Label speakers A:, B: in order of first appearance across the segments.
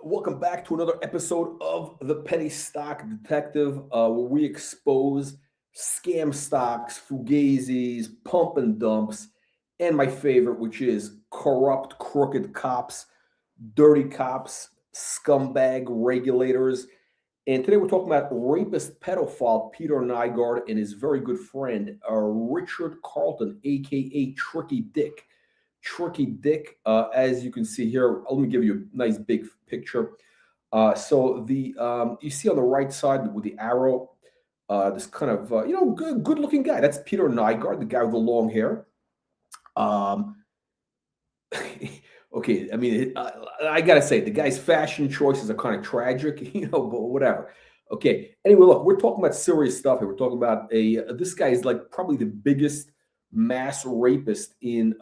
A: Welcome back to another episode of The Penny Stock Detective, where we expose scam stocks, fugazis, pump and dumps, and my favorite, which is corrupt, crooked cops, dirty cops, scumbag regulators. And today we're talking about rapist pedophile Peter Nygard and his very good friend, Richard Carleton, aka Tricky Dick. Tricky Dick, as you can see here, let me give you a nice big picture. So the you see on the right side with the arrow, this kind of good looking guy. That's Peter Nygard, the guy with the long hair. Okay, I mean, I gotta say the guy's fashion choices are kind of tragic, but whatever. Okay. Anyway, look, we're talking about serious stuff here. We're talking about this guy is like probably the biggest mass rapist in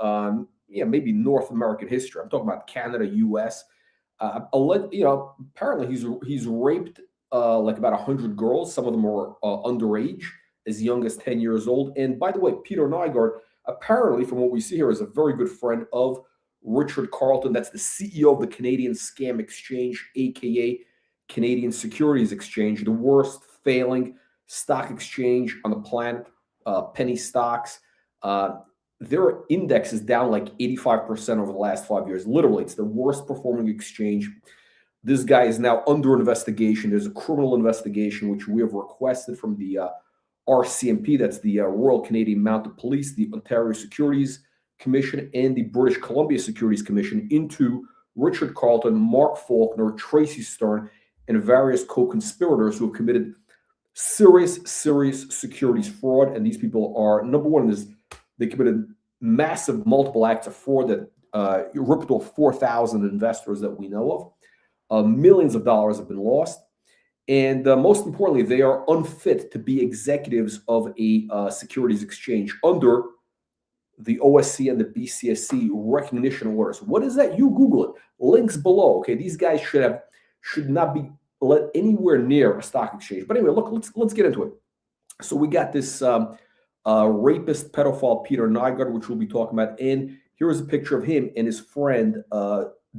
A: maybe North American history. I'm talking about Canada, U.S. Apparently he's raped like about 100 girls. Some of them are underage, as young as 10 years old. And by the way, Peter Nygard, apparently, from what we see here, is a very good friend of Richard Carleton. That's the CEO of the Canadian Scam Exchange, aka Canadian Securities Exchange, the worst failing stock exchange on the planet. Penny stocks. Their index is down like 85% over the last 5 years. Literally, it's the worst performing exchange. This guy is now under investigation. There's a criminal investigation, which we have requested from the RCMP, that's the Royal Canadian Mounted Police, the Ontario Securities Commission, and the British Columbia Securities Commission into Richard Carleton, Mark Faulkner, Tracy Stern, and various co-conspirators who have committed serious securities fraud. And these people are, number one, they committed massive multiple acts of fraud that ripped off 4,000 investors that we know of. Millions of dollars have been lost. And most importantly, they are unfit to be executives of a securities exchange under the OSC and the BCSC recognition orders. What is that? You Google it. Links below. Okay, these guys should not be let anywhere near a stock exchange. But anyway, look, let's get into it. So we got this rapist pedophile Peter Nygard, which we'll be talking about, and here is a picture of him and his friend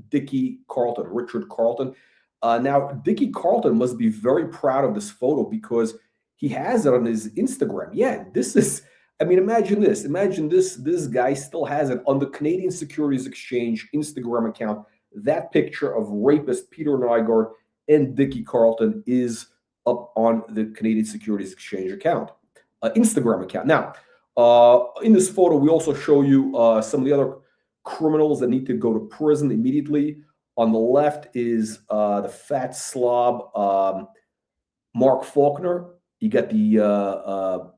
A: Dicky Carleton, Richard Carleton. Now, Dicky Carleton must be very proud of this photo because he has it on his Instagram. Yeah, this is, I mean, imagine this. Imagine this guy still has it on the Canadian Securities Exchange Instagram account. That picture of rapist Peter Nygard and Dicky Carleton is up on the Canadian Securities Exchange account, Instagram account. Now, in this photo, we also show you some of the other criminals that need to go to prison immediately. On the left is the fat slob Mark Faulkner. You got the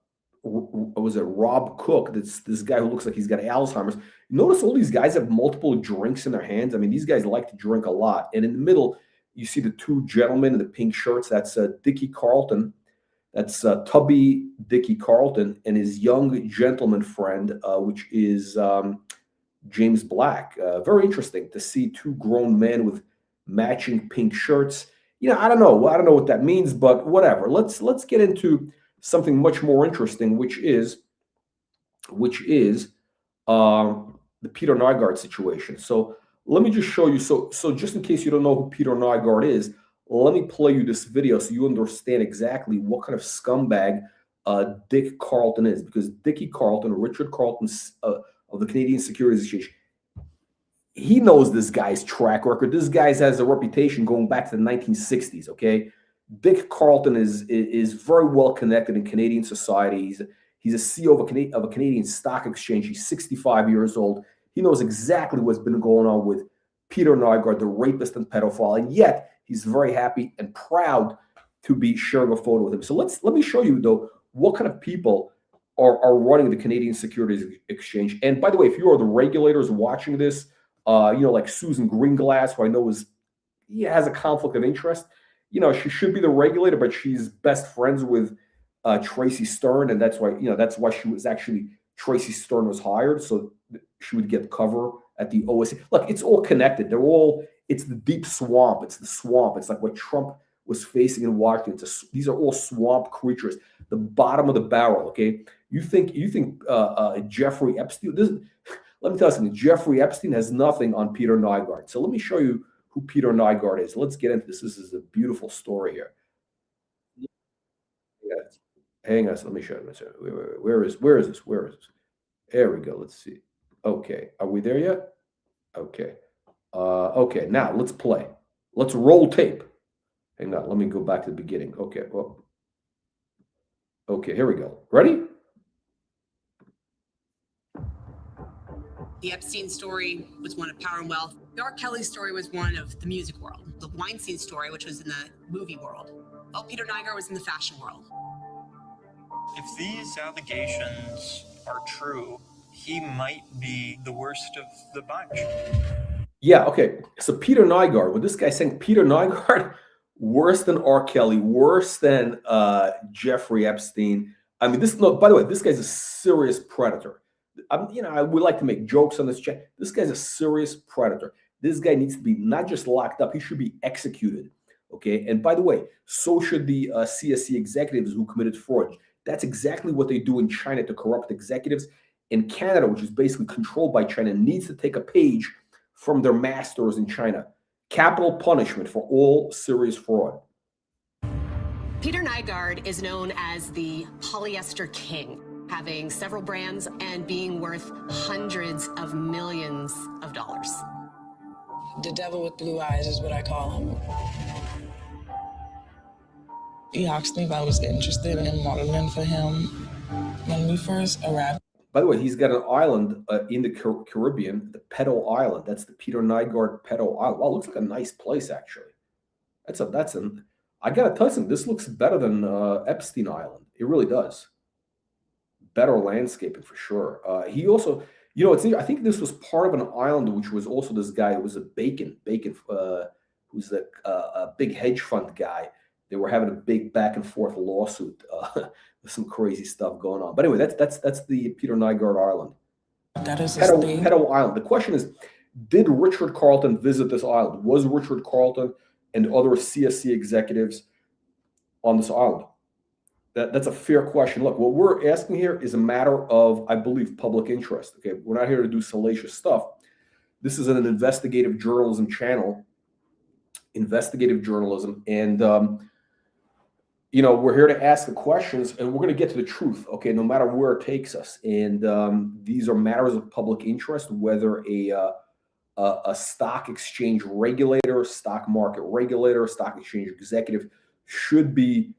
A: was it Rob Cook? That's this guy who looks like he's got Alzheimer's. Notice all these guys have multiple drinks in their hands. I mean, these guys like to drink a lot. And in the middle, you see the two gentlemen in the pink shirts. That's Dicky Carleton. That's Tubby Dicky Carleton and his young gentleman friend, which is James Black. Very interesting to see two grown men with matching pink shirts. I don't know what that means, but whatever. Let's get into something much more interesting, which is the Peter Nygard situation. So let me just show you. So just in case you don't know who Peter Nygard is, let me play you this video so you understand exactly what kind of scumbag Dick Carleton is. Because Dicky Carleton, Richard Carleton of the Canadian Securities Exchange, he knows this guy's track record. This guy has a reputation going back to the 1960s, okay? Dick Carleton is very well connected in Canadian society. He's a CEO of a Canadian stock exchange. He's 65 years old. He knows exactly what's been going on with Peter Nygard, the rapist and pedophile, and yet he's very happy and proud to be sharing a photo with him. So let me show you, though, what kind of people are running the Canadian Securities Exchange. And by the way, if you are the regulators watching this, like Susan Greenglass, who I know has a conflict of interest. She should be the regulator, but she's best friends with Tracy Stern, and that's why she was actually Tracy Stern was hired, so she would get cover at the OSC. Look, it's all connected. It's the deep swamp. It's the swamp. It's like what Trump was facing in Washington. These are all swamp creatures, the bottom of the barrel. Okay, you think Jeffrey Epstein? Let me tell you something. Jeffrey Epstein has nothing on Peter Nygard. So let me show you who Peter Nygard is. Let's get into this. This is a beautiful story here. Hang on, let me show you. Where is this? There we go. Let's see. Okay, are we there yet? Okay. Okay, now let's play. Let's roll tape. Hang on, let me go back to the beginning. Okay, well. Okay, here we go. Ready?
B: The Epstein story was one of power and wealth. The R. Kelly story was one of the music world. The Weinstein story, which was in the movie world. Well, Peter Nygard was in the fashion world.
C: If these allegations are true, he might be the worst of the bunch.
A: Yeah, okay. So Peter Nygard, what this guy's saying, Peter Nygard, worse than R. Kelly, worse than Jeffrey Epstein. I mean, by the way, this guy's a serious predator. I would like to make jokes on this chat. This guy's a serious predator. This guy needs to be not just locked up, he should be executed. Okay. And by the way, so should the CSC executives who committed fraud. That's exactly what they do in China to corrupt executives. In Canada, which is basically controlled by China, needs to take a page from their masters in China. Capital punishment for all serious fraud.
B: Peter Nygard is known as the polyester king, having several brands and being worth hundreds of millions of dollars.
D: The devil with blue eyes is what I call him. He asked me if I was interested in modeling for him when we first arrived.
A: By the way, he's got an island in the Caribbean, the Pedo Island. That's the Peter Nygard Pedo Island. Wow, looks like a nice place, actually. I gotta tell you something, this looks better than Epstein Island. It really does. Better landscaping for sure. He also, I think this was part of an island, which was also this guy who was a Bacon, who's a big hedge fund guy. They were having a big back and forth lawsuit with some crazy stuff going on. But anyway, that's the Peter Nygard Island.
D: That is
A: Pedo Island. The question is, did Richard Carleton visit this island? Was Richard Carleton and other CSC executives on this island? That's a fair question. Look, what we're asking here is a matter of, I believe, public interest. Okay, we're not here to do salacious stuff. This is an investigative journalism channel, investigative journalism, and we're here to ask the questions, and we're going to get to the truth. Okay, no matter where it takes us, and these are matters of public interest. Whether a stock exchange regulator, stock market regulator, stock exchange executive should be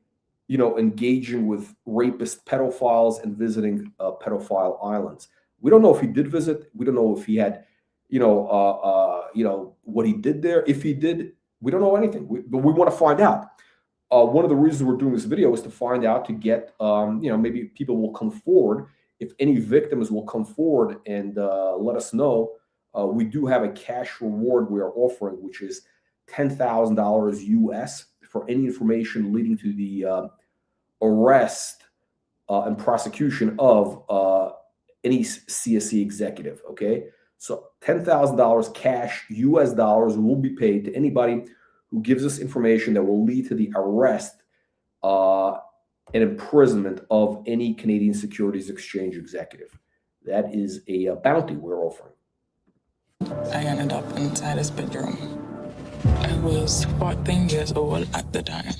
A: engaging with rapist pedophiles and visiting pedophile islands. We don't know if he did visit. We don't know if he had, what he did there. If he did, we don't know anything. But we want to find out. One of the reasons we're doing this video is to find out, to get, maybe people will come forward. If any victims will come forward and let us know, we do have a cash reward we are offering, which is $10,000 US for any information leading to the arrest and prosecution of any CSC executive. Okay, so $10,000 cash US dollars will be paid to anybody who gives us information that will lead to the arrest and imprisonment of any Canadian Securities Exchange executive. That is a bounty we're offering.
D: I ended up inside his bedroom. I was 14 years old at the time.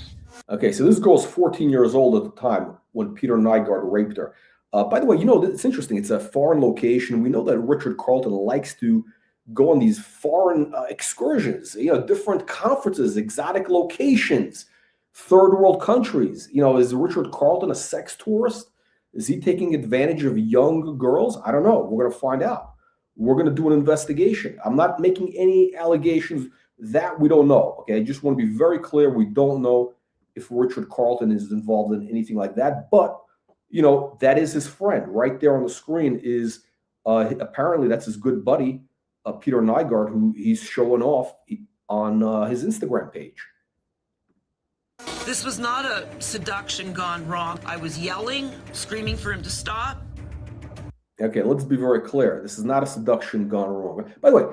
A: Okay, so this girl's 14 years old at the time when Peter Nygard raped her. By the way, it's interesting. It's a foreign location. We know that Richard Carleton likes to go on these foreign excursions, different conferences, exotic locations, third world countries. Is Richard Carleton a sex tourist? Is he taking advantage of young girls? I don't know. We're going to find out. We're going to do an investigation. I'm not making any allegations that we don't know. Okay, I just want to be very clear. We don't know if Richard Carleton is involved in anything like that. But, that is his friend. Right there on the screen is apparently that's his good buddy, Peter Nygard, who he's showing off on his Instagram page.
E: This was not a seduction gone wrong. I was yelling, screaming for him to stop.
A: Okay, let's be very clear. This is not a seduction gone wrong. By the way,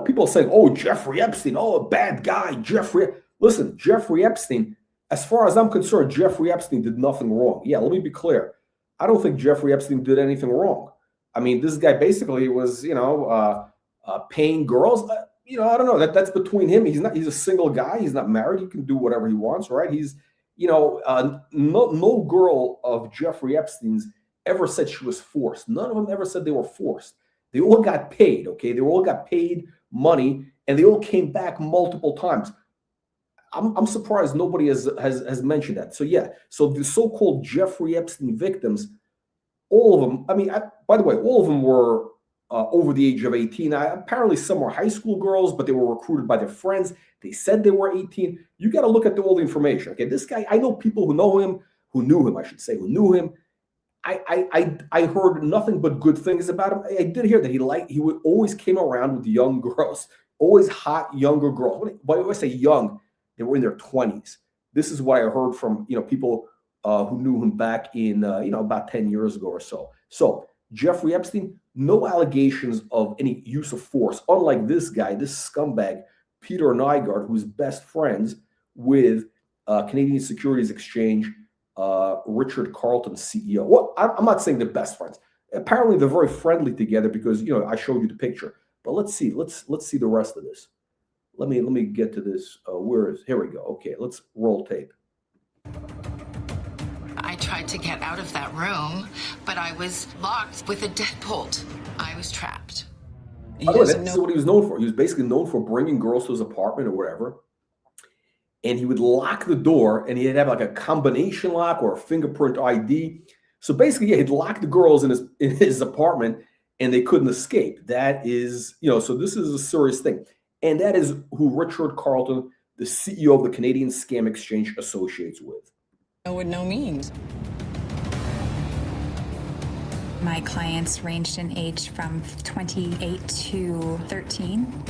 A: people saying, oh, Jeffrey Epstein, oh, a bad guy, Jeffrey. Listen, Jeffrey Epstein, as far as I'm concerned, Jeffrey Epstein did nothing wrong. Yeah, let me be clear. I don't think Jeffrey Epstein did anything wrong. I mean, this guy basically was, paying girls. I don't know. That's between him. He's a single guy. He's not married. He can do whatever he wants, right? No girl of Jeffrey Epstein's ever said she was forced. None of them ever said they were forced. They all got paid, okay? They all got paid money, and they all came back multiple times. I'm surprised nobody has mentioned that. So yeah, so the so-called Jeffrey Epstein victims, all of them, by the way, all of them were over the age of 18. Apparently some were high school girls, but they were recruited by their friends. They said they were 18. You got to look at all the information, okay? This guy, I know people who know him, who knew him, I should say, who knew him. I heard nothing but good things about him. I did hear that he would always came around with young girls, always hot younger girls. When I say young, they were in their 20s. This is what I heard from people who knew him back in about 10 years ago or so. So Jeffrey Epstein, no allegations of any use of force, unlike this guy, this scumbag, Peter Nygard, who's best friends with Canadian Securities Exchange, Richard Carleton, CEO. Well, I'm not saying they're best friends. Apparently, they're very friendly together because I showed you the picture. But let's see the rest of this. Let me get to this. Here we go. Okay, let's roll tape.
F: I tried to get out of that room, but I was locked with a deadbolt. I was trapped.
A: That's what he was known for. He was basically known for bringing girls to his apartment or whatever. And he would lock the door, and he'd have like a combination lock or a fingerprint ID. So basically, yeah, he'd lock the girls in his apartment, and they couldn't escape. That is, so this is a serious thing. And that is who Richard Carleton, the CEO of the Canadian Scam Exchange, associates with.
D: With no means.
G: My clients ranged in age from 28 to 13.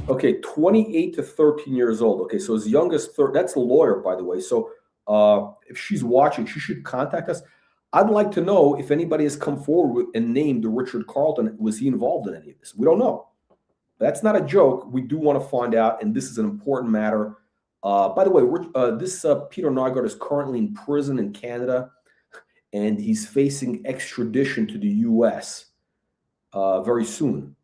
A: Okay, 28 to 13 years old. Okay, so his youngest, that's the lawyer, by the way. So if she's watching, she should contact us. I'd like to know if anybody has come forward and named Richard Carleton. Was he involved in any of this? We don't know. That's not a joke. We do want to find out, and this is an important matter. By the way, this Peter Nygard is currently in prison in Canada, and he's facing extradition to the U.S. Very soon.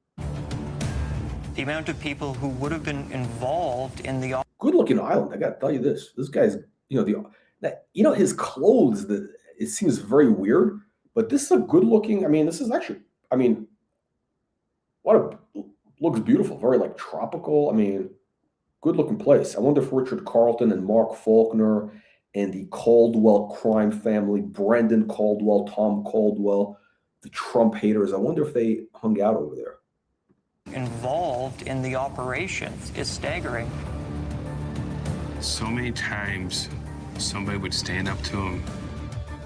C: The amount of people who would have been involved in the
A: good-looking island. I got to tell you this. This guy's, his clothes. It seems very weird, but this is a good-looking. This is actually. Looks beautiful. Very like tropical. Good-looking place. I wonder if Richard Carleton and Mark Faulkner and the Caldwell crime family, Brendan Caldwell, Tom Caldwell, the Trump haters. I wonder if they hung out over there.
C: Involved in the operation is staggering.
H: So many times somebody would stand up to him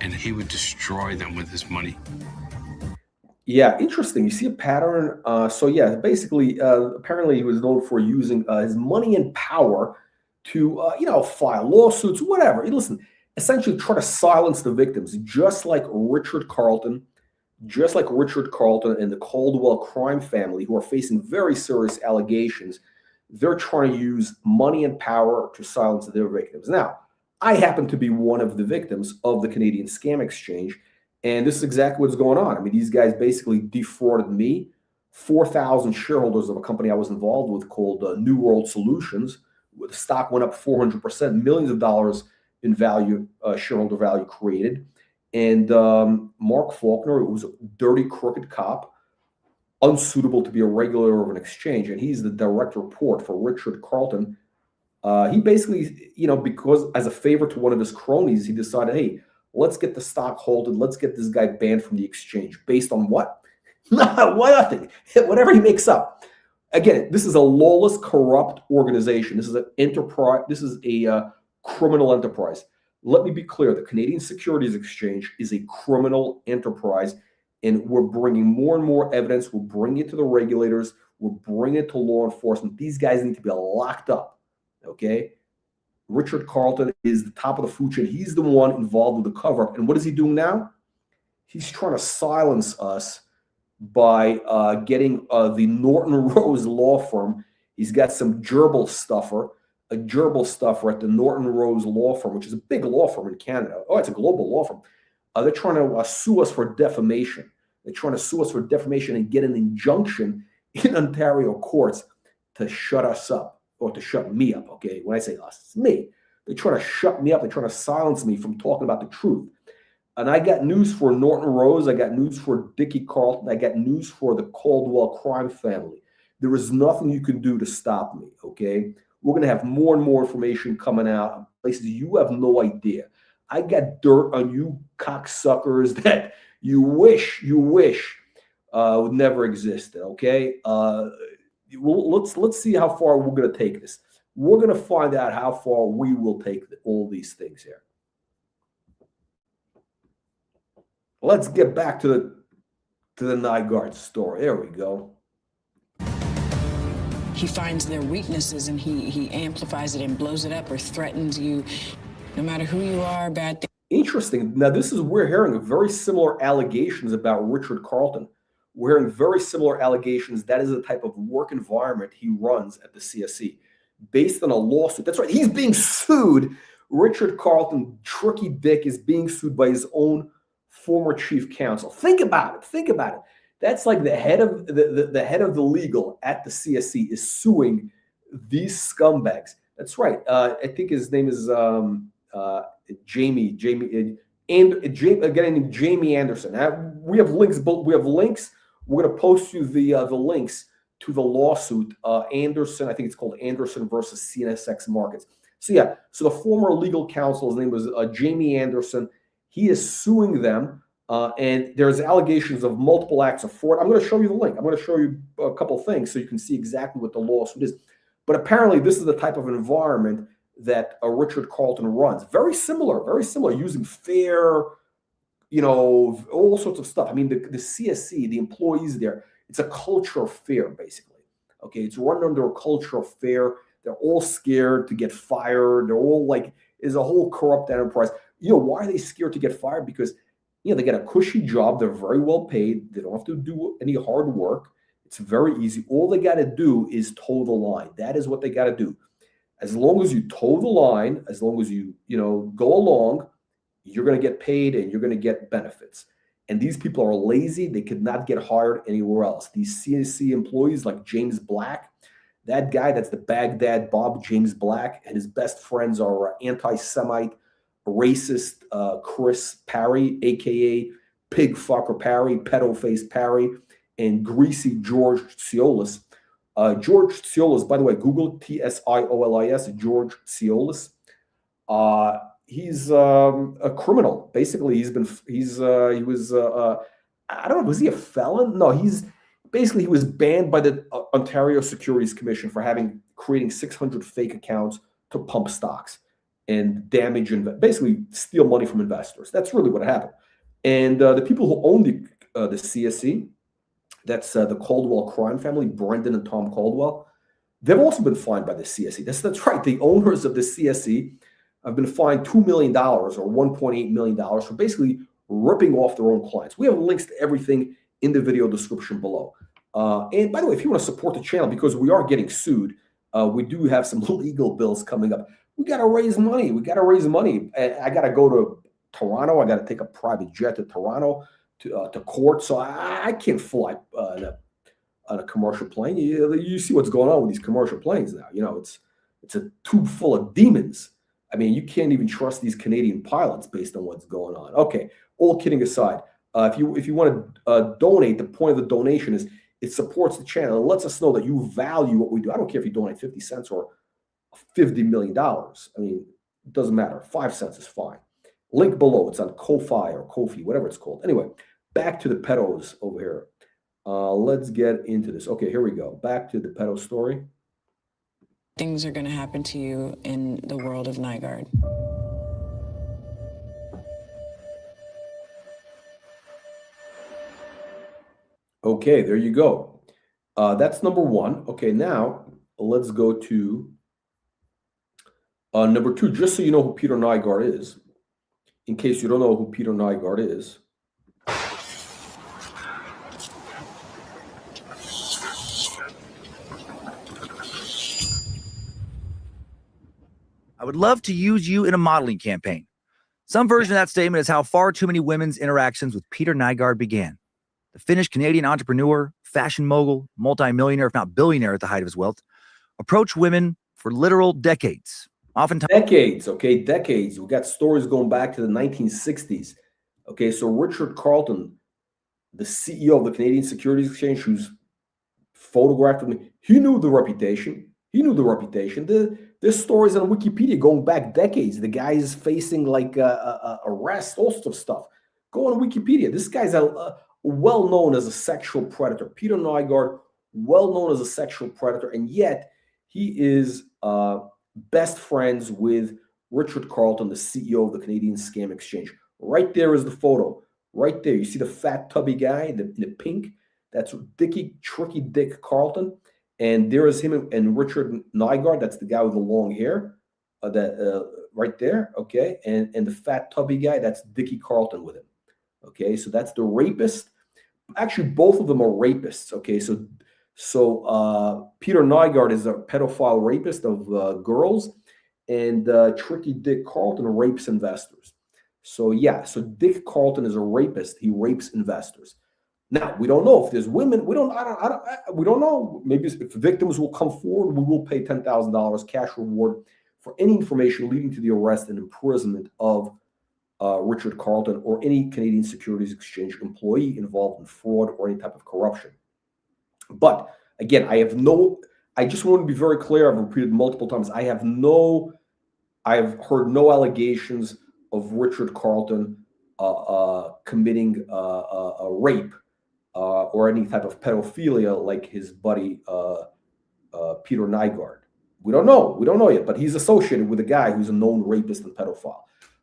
H: and he would destroy them with his money.
A: Yeah, interesting. You see a pattern. So yeah, basically, apparently he was known for using his money and power to, file lawsuits, whatever. Listen, essentially try to silence the victims, just like Richard Carleton and the Caldwell crime family, who are facing very serious allegations. They're trying to use money and power to silence their victims. Now, I happen to be one of the victims of the Canadian Scam Exchange, and this is exactly what's going on. These guys basically defrauded me, 4,000 shareholders of a company I was involved with called New World Solutions. The stock went up 400%, millions of dollars in value, shareholder value created. And Mark Faulkner, who was a dirty, crooked cop, unsuitable to be a regular of an exchange, and he's the direct report for Richard Carleton. He basically, because as a favor to one of his cronies, he decided, hey, let's get the stock halted. Let's get this guy banned from the exchange. Based on what? Nothing. Whatever he makes up. Again, this is a lawless, corrupt organization. This is an enterprise. This is a criminal enterprise. Let me be clear. The Canadian Securities Exchange is a criminal enterprise, and we're bringing more and more evidence. We're bringing it to the regulators. We're bringing it to law enforcement. These guys need to be locked up, okay? Richard Carleton is the top of the food chain. He's the one involved with the cover-up. And what is he doing now? He's trying to silence us by getting the Norton Rose law firm. He's got some gerbil stuffer at the Norton Rose law firm, which is a big law firm in Canada. Oh, it's a global law firm. They're trying to sue us for defamation. They're trying to sue us for defamation and get an injunction in Ontario courts to shut us up, or to shut me up, okay? When I say us, it's me. They try to shut me up. They try to silence me from talking about the truth. And I got news for Norton Rose. I got news for Dicky Carleton. I got news for the Caldwell crime family. There is nothing you can do to stop me, okay? We're going to have more and more information coming out in places you have no idea. I got dirt on you cocksuckers that you wish would never existed, okay? Let's see how far we're going to take this. We're going to find out how far we will take all these things here. Let's get back to the Nygard story. There we go.
I: He finds their weaknesses and he amplifies it and blows it up or threatens you. No matter who you are, bad things.
A: Interesting. Now, we're hearing very similar allegations about Richard Carleton. We're hearing very similar allegations. That is the type of work environment he runs at the CSC, based on a lawsuit. That's right. He's being sued. Richard Carleton, Tricky Dick, is being sued by his own former chief counsel. Think about it. Think about it. That's like the head of the head of the legal at the CSC is suing these scumbags. That's right. I think his name is Jamie, and a guy named Jamie Anderson. We have links. We're going to post you the links to the lawsuit. Anderson, I think it's called Anderson versus CNSX Markets. So yeah, so the former legal counsel, his name was Jamie Anderson. He is suing them, and there's allegations of multiple acts of fraud. I'm going to show you the link. I'm going to show you a couple of things so you can see exactly what the lawsuit is. But apparently, this is the type of environment that Richard Carleton runs. Very similar, using fair, all sorts of stuff. I mean, the CSC, the employees there, it's a culture of fear, basically. Okay, it's run under a culture of fear. They're all scared to get fired. They're all like, is a whole corrupt enterprise. Why are they scared to get fired? Because, they get a cushy job. They're very well paid. They don't have to do any hard work. It's very easy. All they got to do is toe the line. That is what they got to do. As long as you toe the line, as long as you, go along, you're going to get paid and you're going to get benefits. And these people are lazy. They could not get hired anywhere else. These CSC employees like James Black, that guy, that's the Baghdad Bob, James Black, and his best friends are anti-Semite, racist Chris Parry, a.k.a. Pig Fucker Parry, Pedo Face Parry, and Greasy George Tsioulis. George Tsioulis, by the way, Google Tsioulis, George Tsioulis. He's a criminal. Basically, he was I don't know, was he a felon? No, he was banned by the Ontario Securities Commission for creating 600 fake accounts to pump stocks and damage and basically steal money from investors. That's really what happened. And the people who own the CSC, that's the Caldwell crime family, Brendan and Tom Caldwell, they've also been fined by the CSC. That's right. The owners of the CSC have been fined $2 million or $1.8 million for basically ripping off their own clients. We have links to everything in the video description below. And by the way, if you want to support the channel, because we are getting sued, we do have some legal bills coming up. We got to raise money. I got to go to Toronto. I got to take a private jet to Toronto to court. So I can't fly on a commercial plane. You see what's going on with these commercial planes now. It's a tube full of demons. I mean, you can't even trust these Canadian pilots based on what's going on. Okay, all kidding aside, if you want to donate, the point of the donation is it supports the channel. It lets us know that you value what we do. I don't care if you donate 50 cents or $50 million. I mean, it doesn't matter. 5 cents is fine. Link below. It's on Ko-Fi or Ko-Fi, whatever it's called. Anyway, back to the pedos over here. Let's get into this. Okay, here we go. Back to the pedo story.
I: Things are going to happen to you in the world of Nygard.
A: Okay, there you go. That's number one. Okay, now let's go to number two, just so you know who Peter Nygard is. In case you don't know who Peter Nygard is.
J: I would love to use you in a modeling campaign. Some version of that statement is how far too many women's interactions with Peter Nygard began. The Finnish-Canadian entrepreneur fashion mogul, multimillionaire, if not billionaire at the height of his wealth, approached women for literal decades. Oftentimes,
A: decades, okay, decades. We got stories going back to the 1960s. Okay, so Richard Carleton, the CEO of the Canadian Securities Exchange, who's photographed with me, he knew the reputation. He knew the reputation. There's stories on Wikipedia going back decades. The guy is facing like arrest, all sorts of stuff. Go on Wikipedia. This guy's well known as a sexual predator. Peter Nygard, well known as a sexual predator, and yet he is best friends with Richard Carleton, the CEO of the Canadian Scam Exchange. Right there is the photo. Right there. You see the fat, tubby guy in the pink? That's Dicky, Tricky Dick Carleton. And there is him and Richard Nygard. That's the guy with the long hair. Right there. Okay. And the fat, tubby guy, that's Dicky Carleton with him. Okay. So that's the rapist. Actually, both of them are rapists. Okay. So Peter Nygard is a pedophile rapist of girls. And Tricky Dick Carleton rapes investors. So yeah, so Dick Carleton is a rapist. He rapes investors. Now we don't know if there's women. We don't know. Maybe if victims will come forward, we will pay $10,000 cash reward for any information leading to the arrest and imprisonment of Richard Carleton or any Canadian Securities Exchange employee involved in fraud or any type of corruption. But again, I just want to be very clear. I've repeated multiple times. I've heard no allegations of Richard Carleton committing a rape or any type of pedophilia like his buddy Peter Nygard. We don't know. We don't know yet, but he's associated with a guy who's a known rapist and pedophile.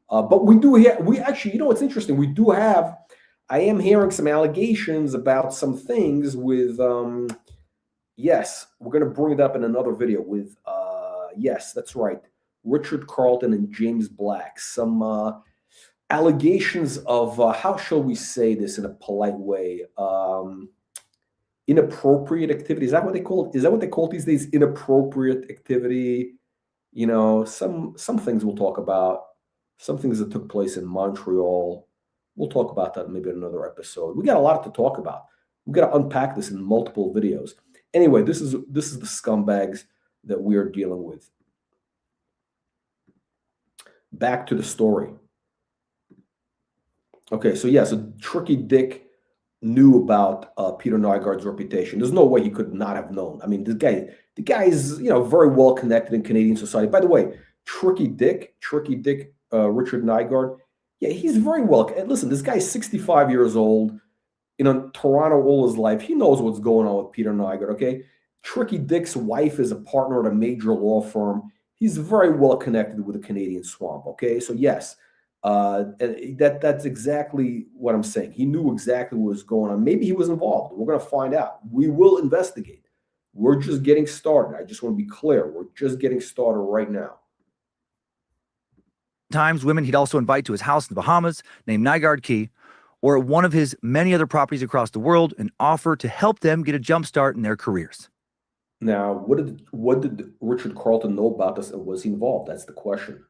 A: But we actually, you know, it's interesting. I am hearing some allegations about some things with, yes, we're going to bring it up in another video with, yes, that's right, Richard Carleton and James Black. Some allegations of, how shall we say this in a polite way? Inappropriate activity. Is that what they call it? Is that what they call it these days? Inappropriate activity. You know, some things we'll talk about. Some things that took place in Montreal. We'll talk about that maybe in another episode. We got a lot to talk about. We got to unpack this in multiple videos. Anyway, this is the scumbags that we are dealing with. Back to the story. Okay, so yeah, so Tricky Dick knew about Peter Nygard's reputation. There's no way he could not have known. I mean, the guy is, you know, very well connected in Canadian society. By the way, Tricky Dick, Richard Nygard, yeah, he's very well. And listen, this guy's 65 years old, in Toronto all his life. He knows what's going on with Peter Nygard. Okay, Tricky Dick's wife is a partner at a major law firm. He's very well connected with the Canadian swamp. Okay, so yes. That's exactly what I'm saying. He knew exactly what was going on. Maybe he was involved. We're going to find out. We will investigate. We're just getting started. I just want to be clear. We're just getting started right now.
J: times women he'd also invite to his house in the Bahamas named Nygard Key, or at one of his many other properties across the world, and offer to help them get a jump start in their careers.
A: Now, what did Richard Carleton know about this, and was he involved? That's the question.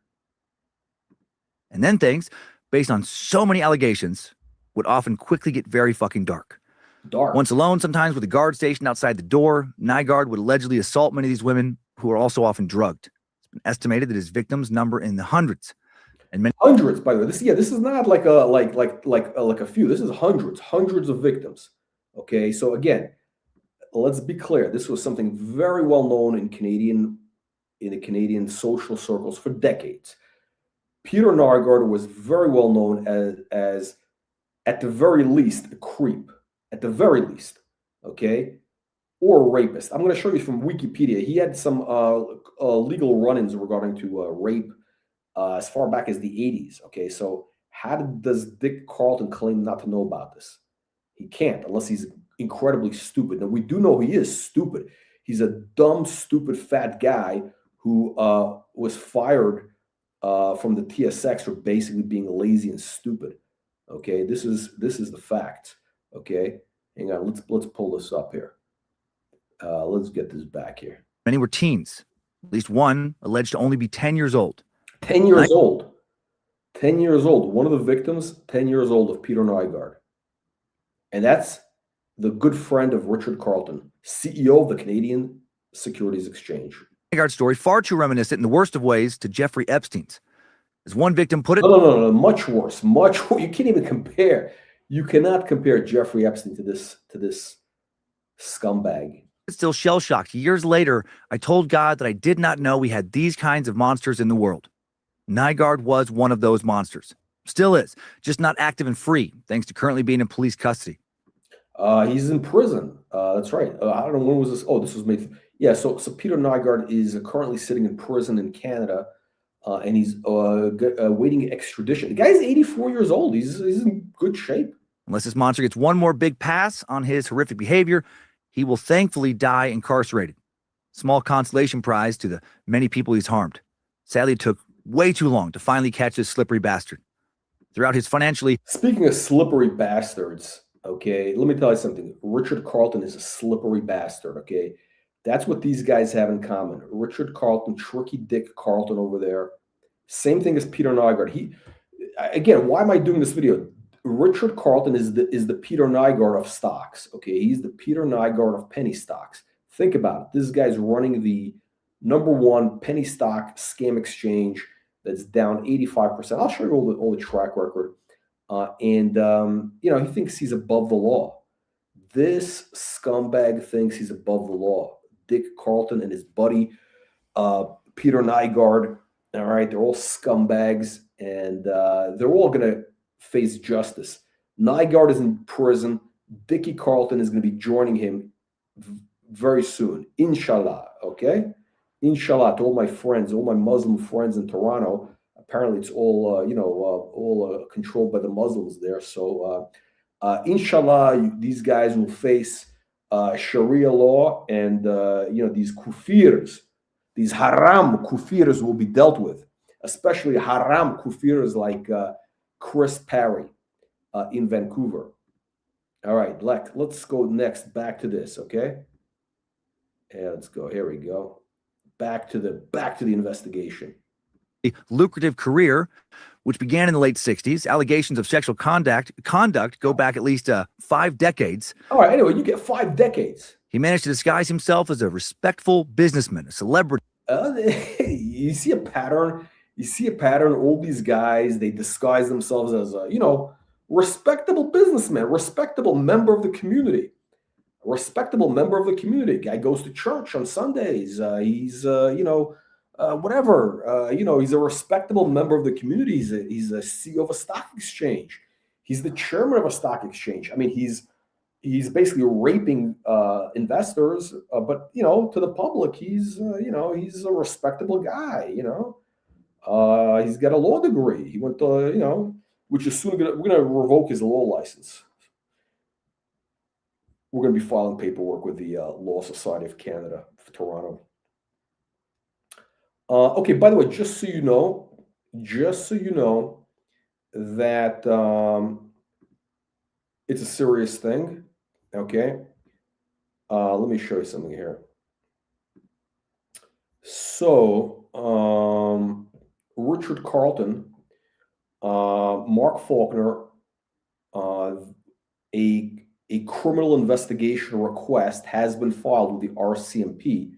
J: And then things, based on so many allegations, would often quickly get very fucking dark. Once alone, sometimes with a guard stationed outside the door, Nygard would allegedly assault many of these women, who are also often drugged. It's been estimated that his victims number in the hundreds. And many
A: hundreds, by the way. This is not like a few. This is hundreds of victims. Okay, so again, let's be clear. This was something very well known in the Canadian social circles for decades. Peter Nygard was very well known as at the very least, a creep. At the very least, okay, or a rapist. I'm going to show you from Wikipedia. He had some legal run-ins regarding to rape as far back as the 80s. Okay, so how does Dick Carleton claim not to know about this? He can't, unless he's incredibly stupid. Now, we do know he is stupid. He's a dumb, stupid, fat guy who was fired from the TSX for basically being lazy and stupid. Okay, this is the fact. Okay, hang on. Let's pull this up here. Let's get this back here.
J: Many were teens. At least one alleged to only be 10 years old.
A: 10 years old. 10 years old. One of the victims, 10 years old, of Peter Nygard. And that's the good friend of Richard Carleton, CEO of the Canadian Securities Exchange.
J: Nygard story far too reminiscent in the worst of ways to Jeffrey Epstein's. As one victim put it,
A: No, much worse, much worse. You can't even compare. You cannot compare Jeffrey Epstein to this scumbag.
J: Still shell-shocked. Years later, I told God that I did not know we had these kinds of monsters in the world. Nygard was one of those monsters. Still is, just not active and free, thanks to currently being in police custody.
A: He's in prison. That's right. I don't know, when was this? Oh, this was made. Yeah, so Peter Nygard is currently sitting in prison in Canada, and he's waiting extradition. The guy's 84 years old. He's in good shape.
J: Unless this monster gets one more big pass on his horrific behavior, he will thankfully die incarcerated. Small consolation prize to the many people he's harmed. Sadly, it took way too long to finally catch this slippery bastard. Throughout his financially...
A: Speaking of slippery bastards, okay, let me tell you something. Richard Carleton is a slippery bastard, okay? That's what these guys have in common. Richard Carleton, Tricky Dick Carleton over there. Same thing as Peter Nygard. Again, why am I doing this video? Richard Carleton is the Peter Nygard of stocks, okay? He's the Peter Nygard of penny stocks. Think about it. This guy's running the #1 penny stock scam exchange that's down 85%. I'll show you all the track record. He thinks he's above the law. This scumbag thinks he's above the law. Dick Carleton and his buddy, Peter Nygard, all right, they're all scumbags, and they're all going to face justice. Nygard is in prison. Dicky Carleton is going to be joining him very soon, inshallah, okay? Inshallah, to all my friends, all my Muslim friends in Toronto. Apparently, it's all controlled by the Muslims there. So, inshallah, these guys will face Sharia law, and these kufirs, these haram kufirs will be dealt with, especially haram kufirs like Chris Parry in Vancouver. All right, let's go next. Back to this, okay? Yeah, let's go. Here we go. Back to the investigation.
J: A lucrative career, which began in the late 60s. Allegations of sexual conduct go back at least 5 decades.
A: All right, anyway, you get 5 decades.
J: He managed to disguise himself as a respectful businessman, a celebrity.
A: You see a pattern. All these guys, they disguise themselves as respectable businessman, respectable member of the community. A respectable member of the community. Guy goes to church on Sundays. He's whatever. He's a respectable member of the community. He's a CEO of a stock exchange. He's the chairman of a stock exchange. I mean, he's basically raping investors, but to the public, he's a respectable guy. He's got a law degree. He went to which is soon we're gonna revoke his law license. We're going to be filing paperwork with the Law Society of Canada for Toronto. Okay, by the way, just so you know that it's a serious thing, okay? Let me show you something here. So, Richard Carleton, Mark Faulkner, a criminal investigation request has been filed with the RCMP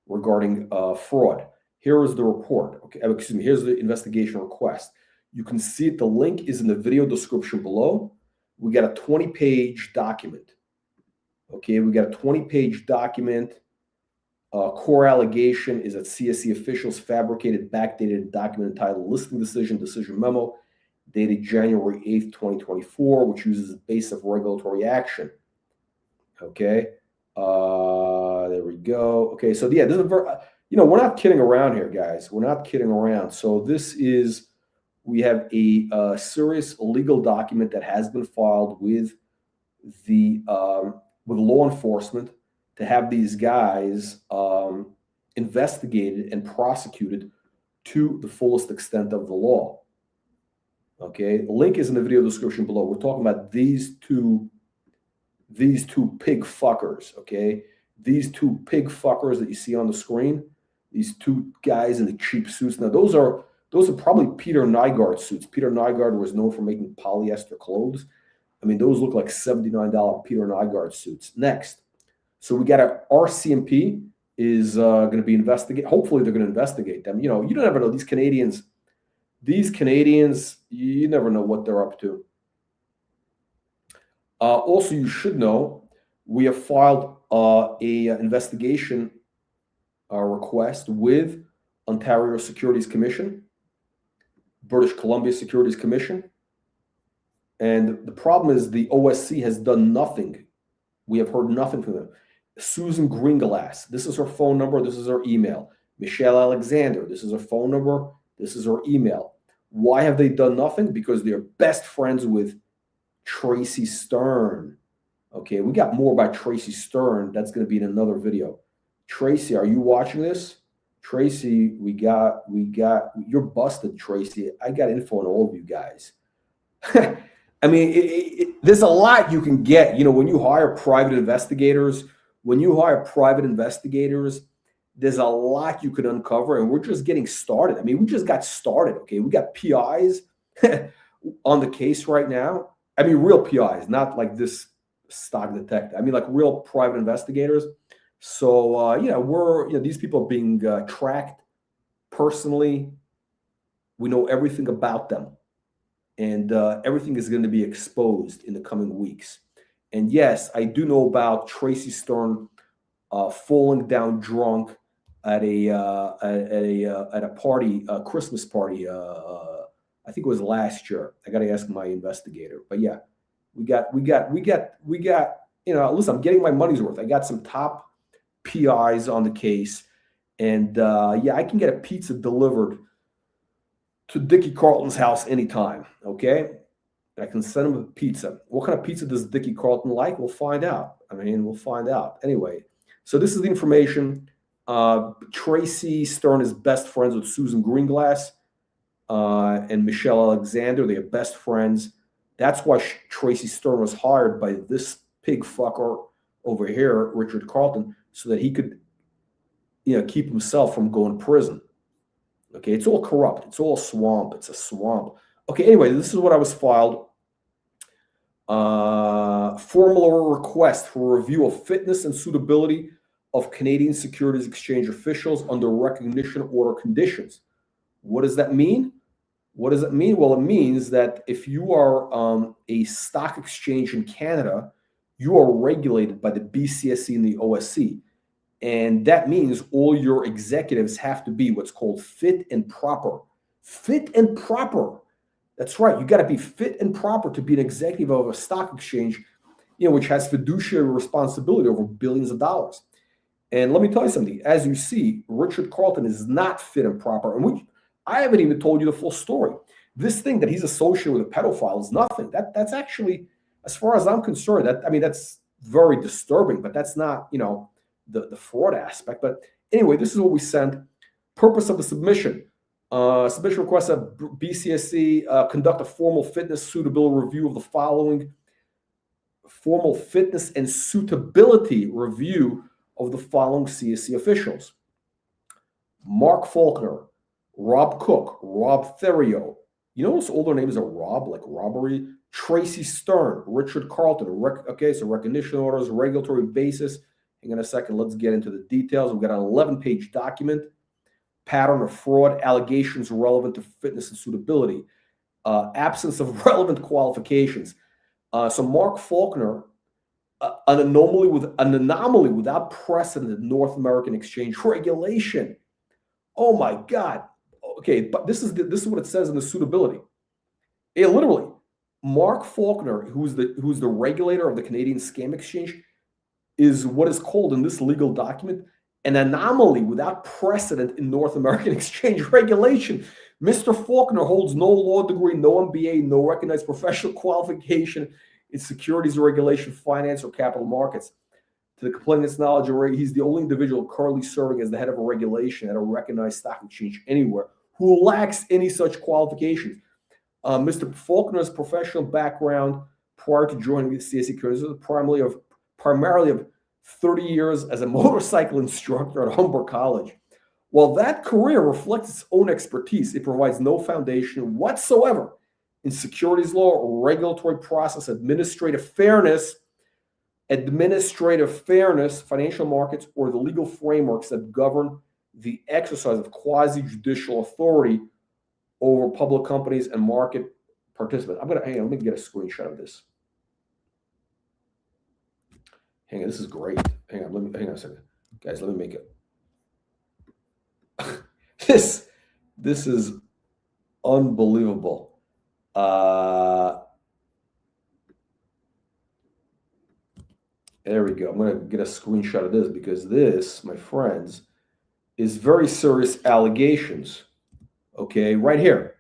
A: regarding fraud. Here is the report. Okay, excuse me. Here's the investigation request. You can see it. The link is in the video description below. We got a 20-page document. Okay, we got a 20-page document. Core allegation is that CSC officials fabricated, backdated document entitled "Listing Decision Memo," dated January 8th, 2024, which uses the base of regulatory action. Okay, there we go. Okay, so yeah, this is a very, we're not kidding around here, guys. We're not kidding around. So we have a serious legal document that has been filed with law enforcement to have these guys investigated and prosecuted to the fullest extent of the law. Okay, the link is in the video description below. We're talking about these two pig fuckers. Okay, these two pig fuckers that you see on the screen. These two guys in the cheap suits. Now, those are probably Peter Nygard suits. Peter Nygard was known for making polyester clothes. I mean, those look like $79 Peter Nygard suits. Next. So we got a RCMP is going to be investigate. Hopefully they're going to investigate them. You know, you don't ever know. These Canadians, you never know what they're up to. Also, you should know, we have filed a investigation request with Ontario Securities Commission, British Columbia Securities Commission. And the problem is the OSC has done nothing. We have heard nothing from them. Susan Greenglass, this is her phone number, this is her email. Michelle Alexander, this is her phone number, this is her email. Why have they done nothing? Because they're best friends with Tracy Stern. Okay, we got more about Tracy Stern. That's going to be in another video. Tracy, are you watching this? Tracy, you're busted, Tracy. I got info on all of you guys. I mean, there's a lot you can get. You know, when you hire private investigators, there's a lot you could uncover, and we're just getting started. I mean, we just got started, okay? We got PIs on the case right now. I mean, real PIs, not like this stock detective. I mean, like real private investigators. So, these people are being tracked personally. We know everything about them. And everything is going to be exposed in the coming weeks. And yes, I do know about Tracy Stern falling down drunk at a party, a Christmas party. I think it was last year. I got to ask my investigator. But yeah, we got. You know, listen, I'm getting my money's worth. I got some top PIs on the case, and I can get a pizza delivered to Dicky Carleton's house anytime, okay? I can send him a pizza. What kind of pizza does Dicky Carleton like? We'll find out. We'll find out. Anyway, so this is the information. Tracy Stern is best friends with Susan Greenglass and Michelle Alexander. They are best friends. That's why Tracy Stern was hired by this pig fucker over here, Richard Carleton, so that he could, keep himself from going to prison. Okay, it's all corrupt. It's all swamp. It's a swamp. Okay, anyway, this is what I was filed. Formal request for review of fitness and suitability of Canadian Securities Exchange officials under recognition order conditions. What does that mean? Well, it means that if you are a stock exchange in Canada, you are regulated by the BCSC and the OSC. And that means all your executives have to be what's called fit and proper. Fit and proper. That's right. You got to be fit and proper to be an executive of a stock exchange, which has fiduciary responsibility over billions of dollars. And let me tell you something. As you see, Richard Carleton is not fit and proper. And I haven't even told you the full story. This thing that he's associated with a pedophile is nothing. That's actually, as far as I'm concerned, that's very disturbing. But that's not, the fraud aspect. But anyway, this is what we sent. Purpose of the submission. Submission requests that BCSC conduct a formal fitness suitability review of the following. Formal fitness and suitability review of the following CSC officials. Mark Faulkner, Rob Cook, Rob Therio. You notice all their names are Rob, like robbery. Tracy Stern, Richard Carleton. So recognition orders, regulatory basis. Hang on a second. Let's get into the details. We've got an 11-page document. Pattern of fraud, allegations relevant to fitness and suitability. Absence of relevant qualifications. So Mark Faulkner, an anomaly without precedent in North American exchange regulation. Oh my God. Okay, but this is what it says in the suitability. Literally, Mark Faulkner, who's the regulator of the Canadian Scam Exchange, is what is called in this legal document an anomaly without precedent in North American exchange regulation. Mr. Faulkner holds no law degree, no MBA, no recognized professional qualification in securities regulation, finance, or capital markets. To the complainant's knowledge, he's the only individual currently serving as the head of a regulation at a recognized stock exchange anywhere who lacks any such qualifications. Mr. Faulkner's professional background prior to joining the CSC was primarily of 30 years as a motorcycle instructor at Humber College. While that career reflects its own expertise, it provides no foundation whatsoever in securities law, regulatory process, administrative fairness, financial markets, or the legal frameworks that govern the exercise of quasi-judicial authority over public companies and market participants. Hang on, let me get a screenshot of this. Hang on, this is great. Hang on a second. Guys, let me make it. This is unbelievable. There we go. I'm going to get a screenshot of this because this, my friends, is very serious allegations. Okay, right here.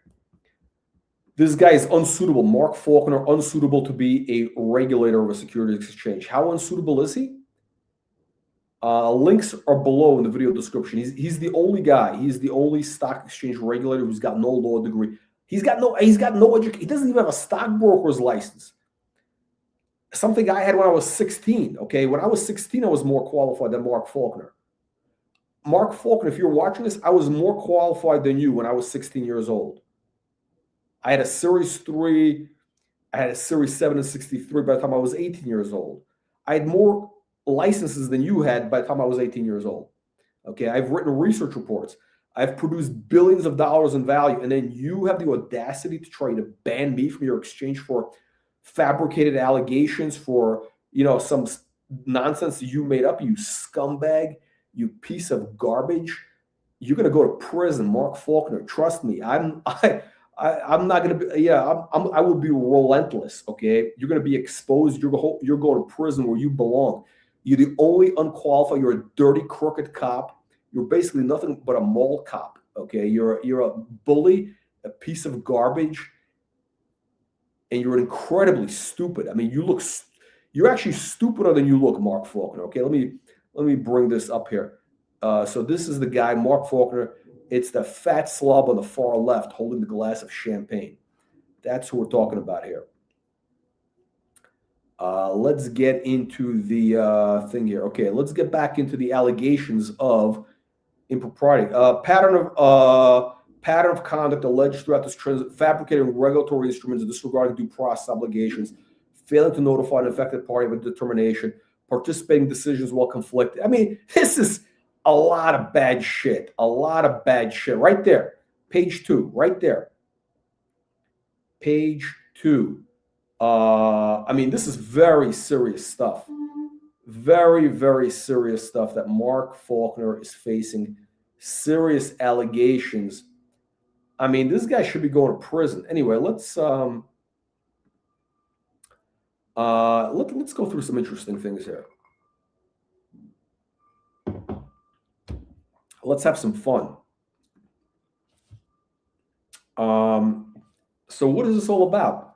A: This guy is unsuitable. Mark Faulkner, unsuitable to be a regulator of a securities exchange. How unsuitable is he? Links are below in the video description. He's the only guy. He's the only stock exchange regulator who's got no law degree. He's got no education. He doesn't even have a stockbroker's license. Something I had when I was 16. Okay, when I was 16, I was more qualified than Mark Faulkner. Mark Faulkner, if you're watching this, I was more qualified than you when I was 16 years old. I had a Series 3, I had a Series 7 and 63 by the time I was 18 years old. I had more licenses than you had by the time I was 18 years old. Okay, I've written research reports. I've produced billions of dollars in value, and then you have the audacity to try to ban me from your exchange for fabricated allegations for, some nonsense that you made up, you scumbag, you piece of garbage. You're going to go to prison, Mark Faulkner. Trust me. I'm not going to be, I will be relentless, okay? You're going to be exposed. You're going to prison where you belong. You're the only unqualified. You're a dirty, crooked cop. You're basically nothing but a mall cop, okay? You're a bully, a piece of garbage, and you're incredibly stupid. I mean, you're actually stupider than you look, Mark Faulkner, okay? Let me bring this up here. So this is the guy, Mark Faulkner. It's the fat slob on the far left holding the glass of champagne. That's who we're talking about here. Let's get into the thing here. Okay, let's get back into the allegations of impropriety. Pattern of conduct alleged throughout this transit, fabricating regulatory instruments, disregarding due process obligations, failing to notify an affected party of a determination, participating in decisions while conflicted. I mean, this is a lot of bad shit. A lot of bad shit. Right there. Page 2. Right there. Page 2. I mean, this is very serious stuff. Very, very serious stuff that Mark Faulkner is facing. Serious allegations. I mean, this guy should be going to prison. Anyway, let's go through some interesting things here. Let's have some fun. So what is this all about?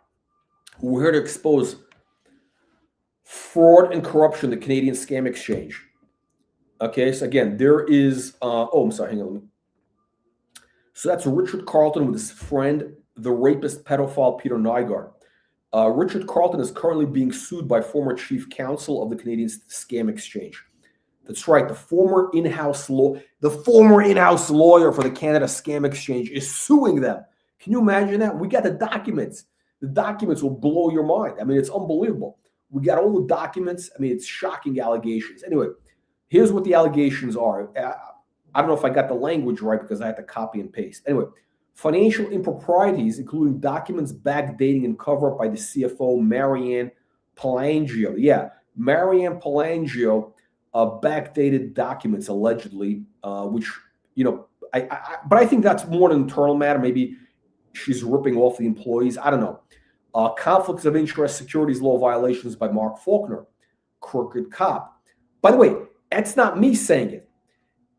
A: We're here to expose fraud and corruption in the Canadian scam exchange. Okay, so again, there is, I'm sorry, hang on. So that's Richard Carleton with his friend, the rapist pedophile Peter Nygard. Richard Carleton is currently being sued by former chief counsel of the Canadian scam exchange. That's right. The former in-house lawyer for the Canada Scam Exchange is suing them. Can you imagine that? We got the documents. The documents will blow your mind. I mean, it's unbelievable. We got all the documents. I mean, it's shocking allegations. Anyway, here's what the allegations are. I don't know if I got the language right because I had to copy and paste. Anyway, financial improprieties, including documents backdating and cover-up by the CFO, Marianne Palangio. Yeah, Marianne Palangio. Backdated documents allegedly, which, but I think that's more an internal matter. Maybe she's ripping off the employees. I don't know. Conflicts of interest, securities law violations by Mark Faulkner, crooked cop. By the way, that's not me saying it.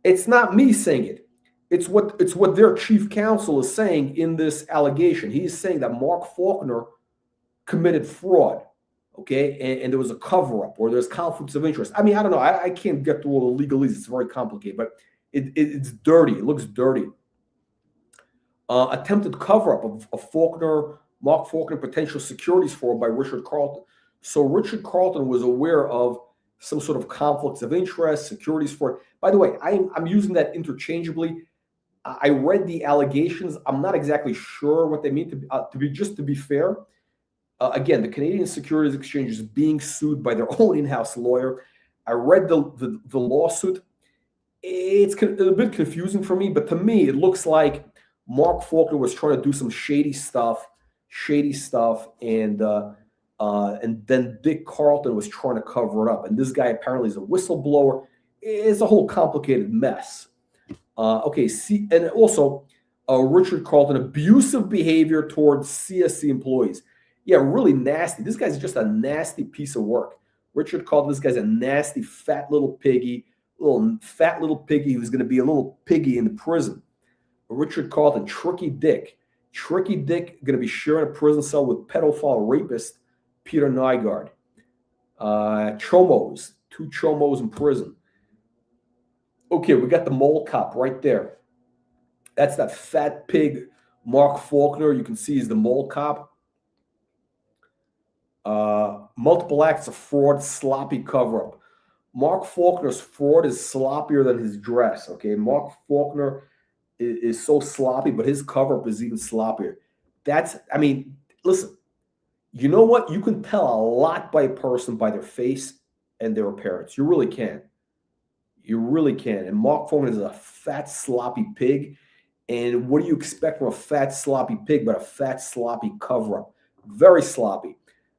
A: It's not me saying it. It's what their chief counsel is saying in this allegation. He's saying that Mark Faulkner committed fraud. Okay, and there was a cover-up or there's conflicts of interest. I mean, I don't know. I can't get through all the legalese. It's very complicated, but it's dirty. It looks dirty. Attempted cover-up of Mark Faulkner potential securities fraud by Richard Carleton. So Richard Carleton was aware of some sort of conflicts of interest, securities fraud. By the way, I'm using that interchangeably. I read the allegations. I'm not exactly sure what they mean. To be fair, again, the Canadian Securities Exchange is being sued by their own in-house lawyer. I read the lawsuit. It's a bit confusing for me, but to me, it looks like Mark Faulkner was trying to do some shady stuff, and then Dick Carleton was trying to cover it up. And this guy apparently is a whistleblower. It's a whole complicated mess. And also Richard Carleton, abusive behavior towards CSC employees. Yeah, really nasty. This guy's just a nasty piece of work. Richard Carleton, this guy's a nasty, fat little piggy who's going to be a little piggy in the prison. Richard Carleton, Tricky Dick going to be sharing a prison cell with pedophile rapist Peter Nygard. Chomos, 2 chomos in prison. Okay, we got the mole cop right there. That's that fat pig, Mark Faulkner. You can see he's the mole cop. Multiple acts of fraud, sloppy cover-up. Mark Faulkner's fraud is sloppier than his dress, okay? Mark Faulkner is so sloppy, but his cover-up is even sloppier. Listen, you know what? You can tell a lot by a person by their face and their appearance. You really can. You really can. And Mark Faulkner is a fat, sloppy pig. And what do you expect from a fat, sloppy pig but a fat, sloppy cover-up? Very sloppy.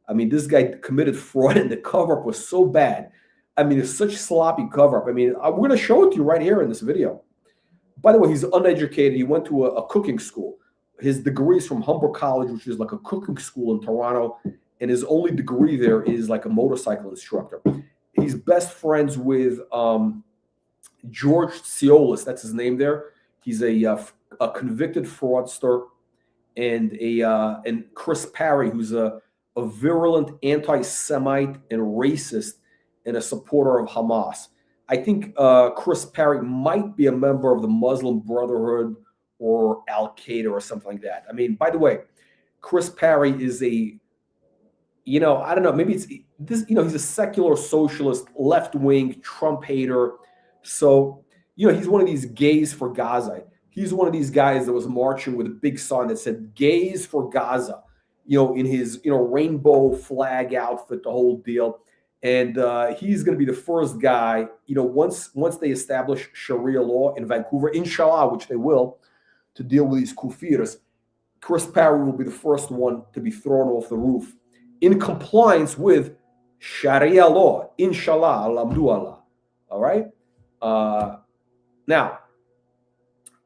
A: This guy committed fraud, and the cover-up was so bad. It's such sloppy cover-up. We're going to show it to you right here in this video. By the way, he's uneducated. He went to a cooking school. His degree is from Humber College, which is like a cooking school in Toronto. And his only degree there is like a motorcycle instructor. He's best friends with George Ciolis. That's his name there. He's a convicted fraudster. And Chris Parry, who's a virulent anti-Semite and racist and a supporter of Hamas. I think Chris Parry might be a member of the Muslim Brotherhood or Al-Qaeda or something like that. By the way, Chris Parry is I don't know, maybe it's this, he's a secular socialist, left-wing Trump hater. So, he's one of these gays for Gaza. He's one of these guys that was marching with a big sign that said gays for Gaza, in his, rainbow flag outfit, the whole deal. And he's going to be the first guy, once they establish Sharia law in Vancouver, inshallah, which they will, to deal with these kufirs, Chris Parry will be the first one to be thrown off the roof in compliance with Sharia law, inshallah, alhamdulillah. All right? Now,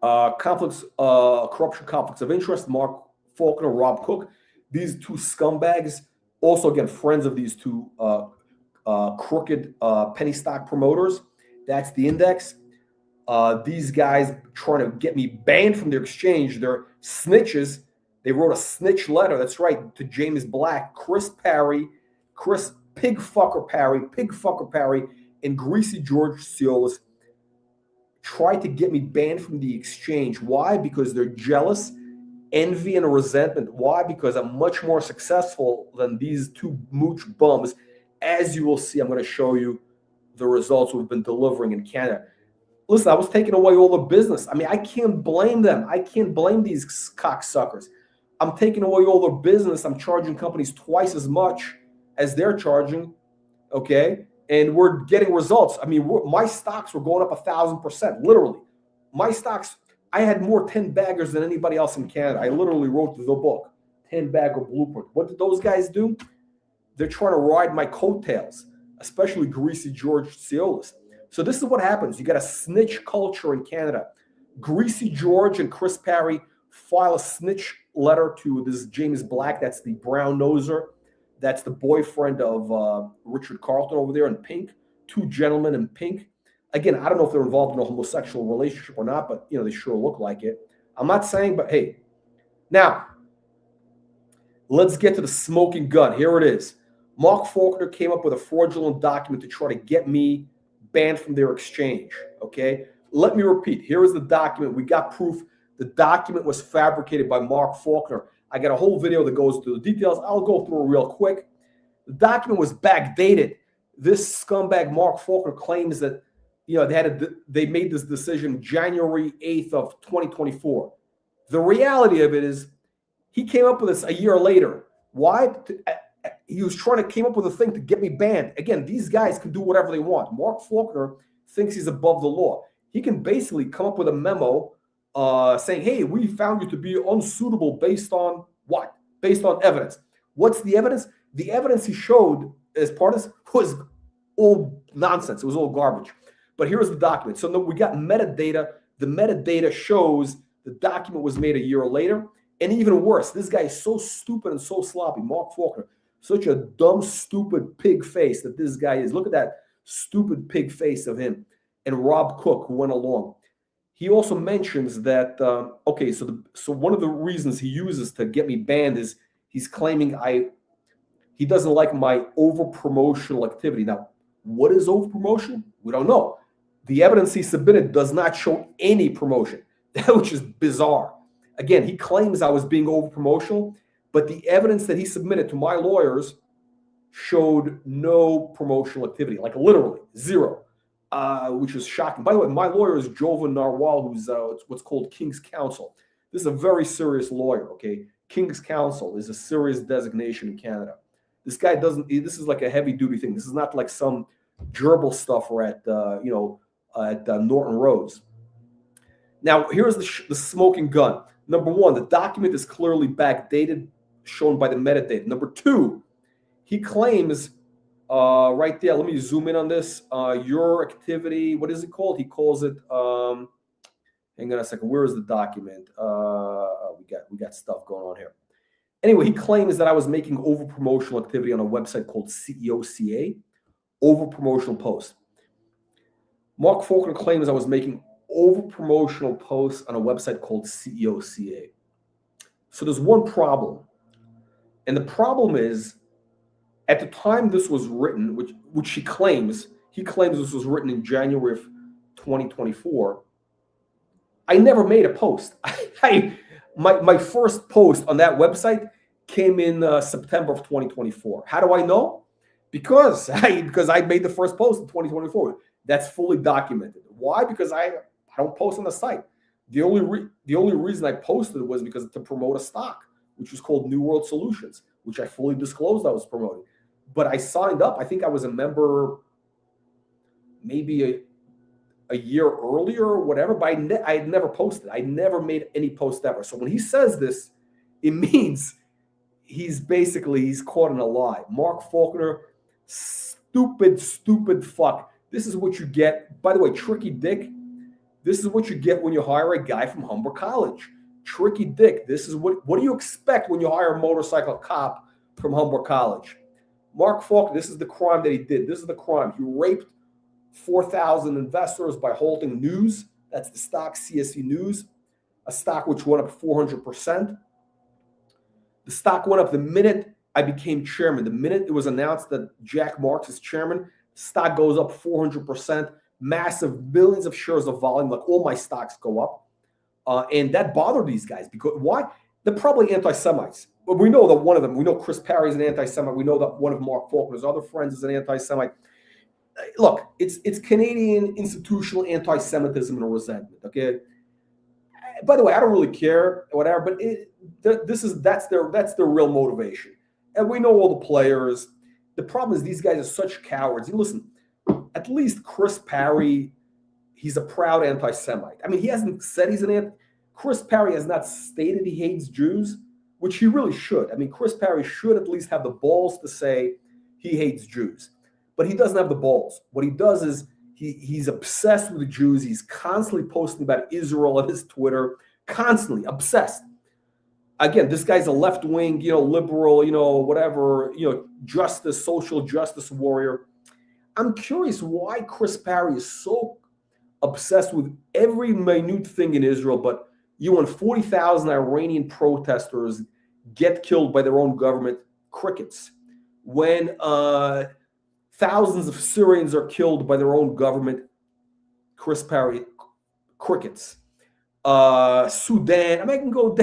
A: corruption conflicts of interest, Mark Faulkner, Rob Cook, these 2 scumbags, also, again, friends of these 2 crooked penny stock promoters. That's the index. These guys trying to get me banned from their exchange. They're snitches. They wrote a snitch letter. That's right, to James Black, Chris Parry, Pigfucker Parry, and Greasy George Ciolis tried to get me banned from the exchange. Why? Because they're jealous, envy, and resentment. Why? Because I'm much more successful than these 2 mooch bums. As you will see, I'm going to show you the results we've been delivering in Canada. Listen, I was taking away all the business. I can't blame them. I can't blame these cocksuckers. I'm taking away all their business. I'm charging companies twice as much as they're charging, okay? And we're getting results. My stocks were going up 1,000%, literally. My stocks, I had more 10-baggers than anybody else in Canada. I literally wrote the book, 10-bagger blueprint. What did those guys do? They're trying to ride my coattails, especially Greasy George Ciolis. So this is what happens. You got a snitch culture in Canada. Greasy George and Chris Parry file a snitch letter to this James Black. That's the brown noser. That's the boyfriend of Richard Carleton over there in pink. 2 gentlemen in pink. Again, I don't know if they're involved in a homosexual relationship or not, but they sure look like it. I'm not saying, but hey. Now, let's get to the smoking gun. Here it is. Mark Faulkner came up with a fraudulent document to try to get me banned from their exchange, okay? Let me repeat. Here is the document. We got proof. The document was fabricated by Mark Faulkner. I got a whole video that goes through the details. I'll go through it real quick. The document was backdated. This scumbag Mark Faulkner claims that they made this decision January 8th of 2024. The reality of it is he came up with this a year later. Why? He was came up with a thing to get me banned. Again, these guys can do whatever they want. Mark Faulkner thinks he's above the law. He can basically come up with a memo saying, hey, we found you to be unsuitable based on what? Based on evidence. What's the evidence? The evidence he showed as part of this was all nonsense. It was all garbage. But here's the document. So we got metadata. The metadata shows the document was made a year later. And even worse, this guy is so stupid and so sloppy. Mark Faulkner, such a dumb, stupid pig face that this guy is. Look at that stupid pig face of him. And Rob Cook, who went along. He also mentions that, so one of the reasons he uses to get me banned is he's claiming he doesn't like my over-promotional activity. Now, what is over-promotion? We don't know. The evidence he submitted does not show any promotion, which is bizarre. Again, he claims I was being over-promotional, but the evidence that he submitted to my lawyers showed no promotional activity, like literally zero, which is shocking. By the way, my lawyer is Jovan Narwal, who's what's called King's Counsel. This is a very serious lawyer, okay? King's Counsel is a serious designation in Canada. This guy this is like a heavy-duty thing. This is not like some gerbil stuff or at Norton Rose. Now, here's the smoking gun. Number one, the document is clearly backdated, shown by the metadata. Number two, he claims right there, let me zoom in on this, your activity, what is it called? He calls it, hang on a second, where is the document? We got stuff going on here. Anyway, he claims that I was making over-promotional activity on a website called CEOCA, over-promotional post. Mark Faulkner claims I was making over-promotional posts on a website called CEOCA. So there's one problem. And the problem is, at the time this was written, which he claims this was written in January of 2024, I never made a post. My first post on that website came in September of 2024. How do I know? Because I made the first post in 2024. That's fully documented. Why? Because I don't post on the site. The only reason I posted was because to promote a stock, which was called New World Solutions, which I fully disclosed I was promoting. But I signed up. I think I was a member maybe a year earlier or whatever, but I had never posted. I never made any post ever. So when he says this, it means he's caught in a lie. Mark Faulkner, stupid fuck. This is what you get. By the way, Tricky Dick, this is what you get when you hire a guy from Humber College. Tricky Dick, this is what do you expect when you hire a motorcycle cop from Humber College? Mark Faulkner, this is the crime that he did. This is the crime. He raped 4,000 investors by holding news. That's the stock CSE News, a stock which went up 400%. The stock went up the minute I became chairman. The minute it was announced that Jack Marks is chairman, stock goes up 400%, massive billions of shares of volume, like all my stocks go up. And that bothered these guys because why? They're probably anti-Semites. But we know that one of them, we know Chris Parry is an anti-Semite. We know that one of Mark Faulkner's other friends is an anti-Semite. Look, it's Canadian institutional anti-Semitism and resentment. Okay. By the way, I don't really care, whatever. But that's their real motivation. And we know all the players. The problem is these guys are such cowards. And listen, at least Chris Parry, he's a proud anti-Semite. I mean, he hasn't said he's Chris Parry has not stated he hates Jews, which he really should. I mean, Chris Parry should at least have the balls to say he hates Jews. But he doesn't have the balls. What he does is he's obsessed with the Jews. He's constantly posting about Israel on his Twitter, constantly obsessed. Again, this guy's a left-wing, liberal, whatever, justice, social justice warrior. I'm curious why Chris Parry is so obsessed with every minute thing in Israel, but when 40,000 Iranian protesters get killed by their own government, crickets. When thousands of Syrians are killed by their own government, Chris Parry, crickets. Sudan. I mean, I can go